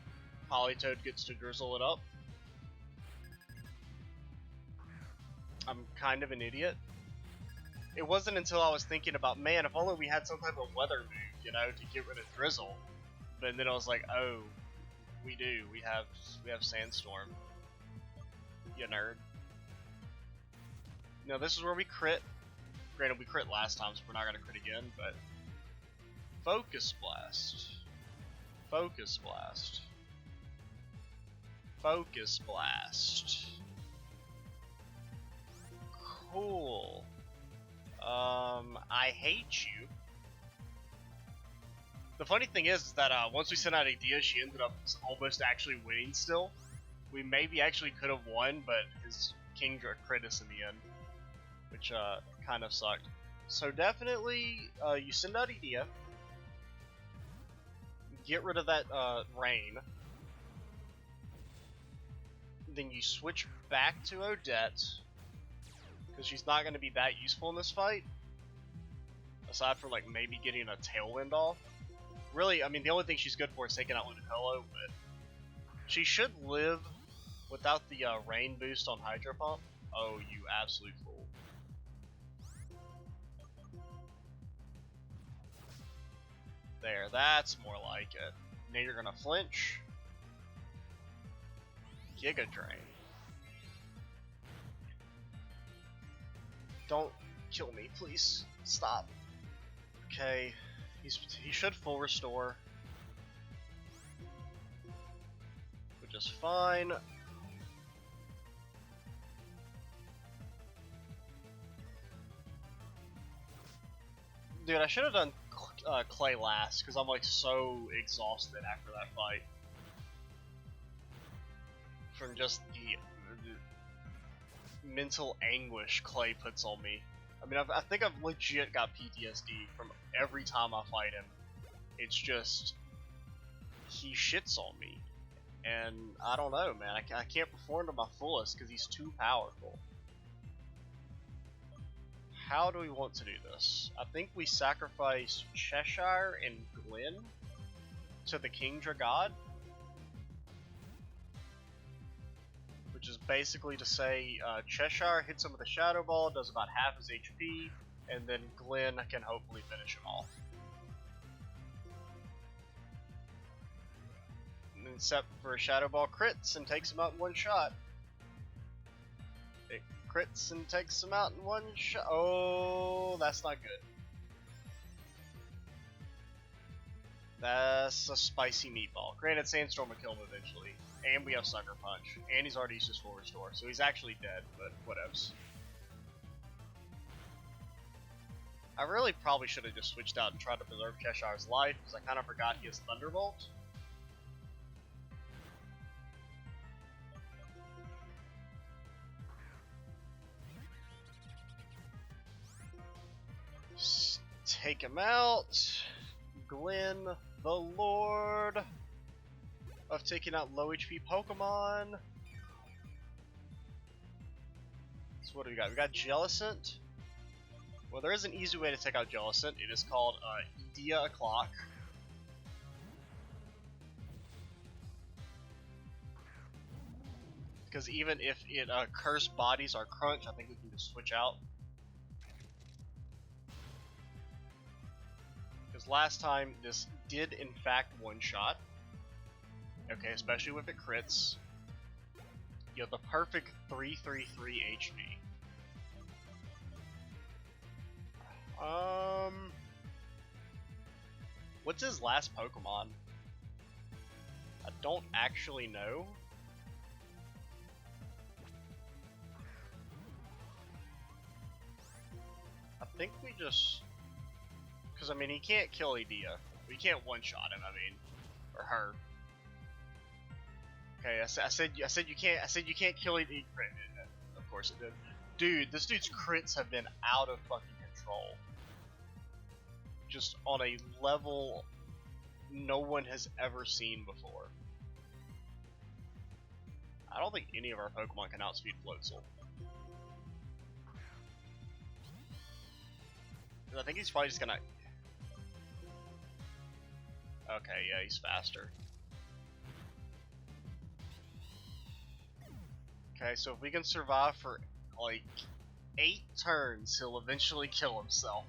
Politoed gets to drizzle it up. I'm kind of an idiot. It wasn't until I was thinking about, man, if only we had some type of weather move, you know, to get rid of Drizzle. But then I was like, oh, we do. We have Sandstorm. You nerd. Now this is where we crit. Granted, we crit last time, so we're not gonna crit again, but Focus Blast. Focus Blast. Focus Blast. Cool. I hate you. The funny thing is that once we sent out Edea, she ended up almost actually winning still. We maybe actually could have won, but his Kingdra crit us in the end, which kind of sucked. So definitely, you send out Edea, get rid of that rain, then you switch back to Odette, because she's not going to be that useful in this fight, aside from like maybe getting a Tailwind off. Really, I mean, the only thing she's good for is taking out Ludicolo, but she should live without the rain boost on Hydro Pump. Oh, you absolute fool. There, that's more like it. Now you're gonna flinch. Giga Drain. Don't kill me, please. Stop. Okay, he should full restore, which is fine. Dude, I should have done Clay last, because I'm like so exhausted after that fight. From just the mental anguish Clay puts on me. I mean, I think I've legit got PTSD from every time I fight him. It's just, he shits on me. And I don't know, man. I can't perform to my fullest because he's too powerful. How do we want to do this? I think we sacrifice Cheshire and Glenn to the Kingdra God. Which is basically to say Cheshire hits him with a Shadow Ball, does about half his HP, and then Glenn can hopefully finish him off. And then except for a Shadow Ball crits and takes him out in one shot. It crits and takes him out in one shot. Oh, that's not good. That's a spicy meatball. Granted, Sandstorm will kill him eventually. And we have Sucker Punch. And he's already used his full restore, so he's actually dead, but whatevs. I really probably should have just switched out and tried to preserve Cheshire's life, because I kind of forgot he has Thunderbolt. Just take him out. Glenn, the Lord of taking out low HP Pokemon. So what do we got? We got Jellicent. Well, there is an easy way to take out Jellicent. It is called Idea O'Clock. Because even if it cursed bodies our crunch, I think we can just switch out. Because last time this did in fact one-shot. Okay, especially with it crits. You have the perfect 333 HP. What's his last Pokemon? I don't actually know. I think we just... Because, I mean, he can't kill Idea. We can't one-shot him, I mean. Or her. Okay, I said you can't kill Idea. Of course it did. Dude, this dude's crits have been out of fucking control. Just on a level no one has ever seen before. I don't think any of our Pokemon can outspeed Floatzel. I think he's probably just gonna... Okay, yeah, he's faster. Okay, so if we can survive for, like, 8 turns, he'll eventually kill himself.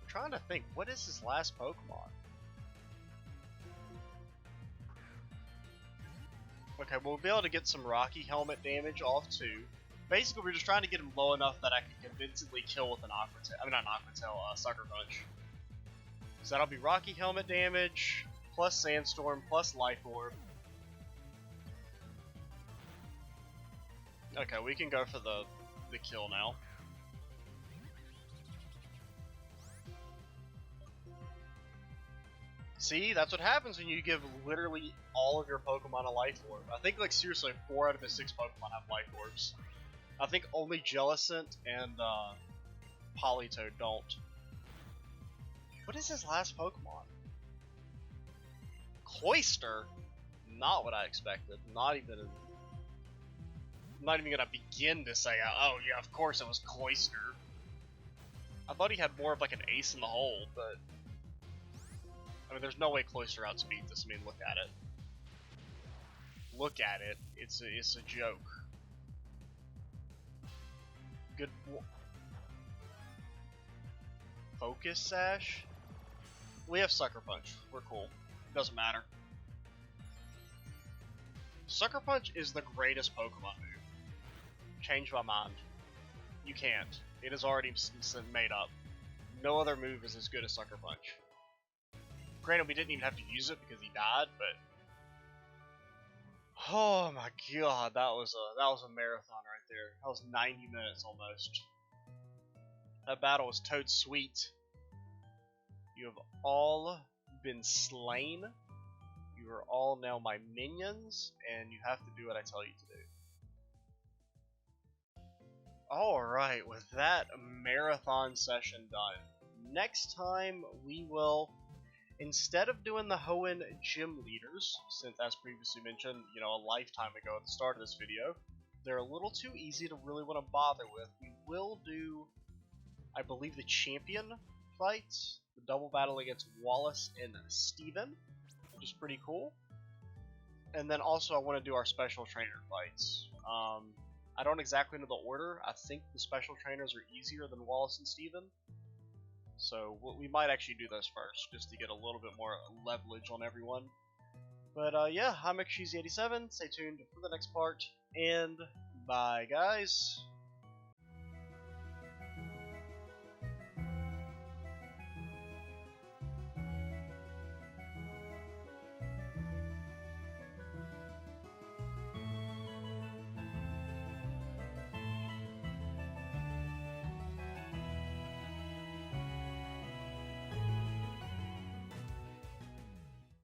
I'm trying to think, what is his last Pokemon? Okay, we'll be able to get some Rocky Helmet damage off too. Basically, we're just trying to get him low enough that I can convincingly kill with an Aqua Tail. I mean, not an Aqua Tail, Sucker Punch. So that'll be Rocky Helmet damage, plus Sandstorm, plus Life Orb. Okay, we can go for the kill now. See, that's what happens when you give literally all of your Pokemon a Life Orb. I think, like, seriously, 4 out of the 6 Pokemon have Life Orbs. I think only Jellicent and Politoed don't. What is his last Pokemon? Cloyster? Not what I expected. Not even gonna begin to say, oh yeah, of course it was Cloyster. I thought he had more of like an ace in the hole, but I mean, there's no way Cloyster outspeeds this. I mean, look at it. Look at it. It's a joke. Good. Focus Sash. We have Sucker Punch. We're cool. Doesn't matter. Sucker Punch is the greatest Pokemon move. Change my mind. You can't. It is already made up. No other move is as good as Sucker Punch. Granted, we didn't even have to use it because he died, but oh my god, that was a marathon right there. That was 90 minutes almost. That battle was totes sweet. You have all been slain. You are all now my minions, and you have to do what I tell you to do. Alright, with that marathon session done, next time we will instead of doing the Hoenn Gym Leaders, since as previously mentioned, you know, a lifetime ago at the start of this video, they're a little too easy to really want to bother with. We will do, I believe, the champion fights, the double battle against Wallace and Steven, which is pretty cool. And then also I want to do our special trainer fights. I don't exactly know the order. I think the special trainers are easier than Wallace and Steven. So we might actually do those first, just to get a little bit more leverage on everyone. But yeah, I'm XGZ87. Stay tuned for the next part, and bye guys.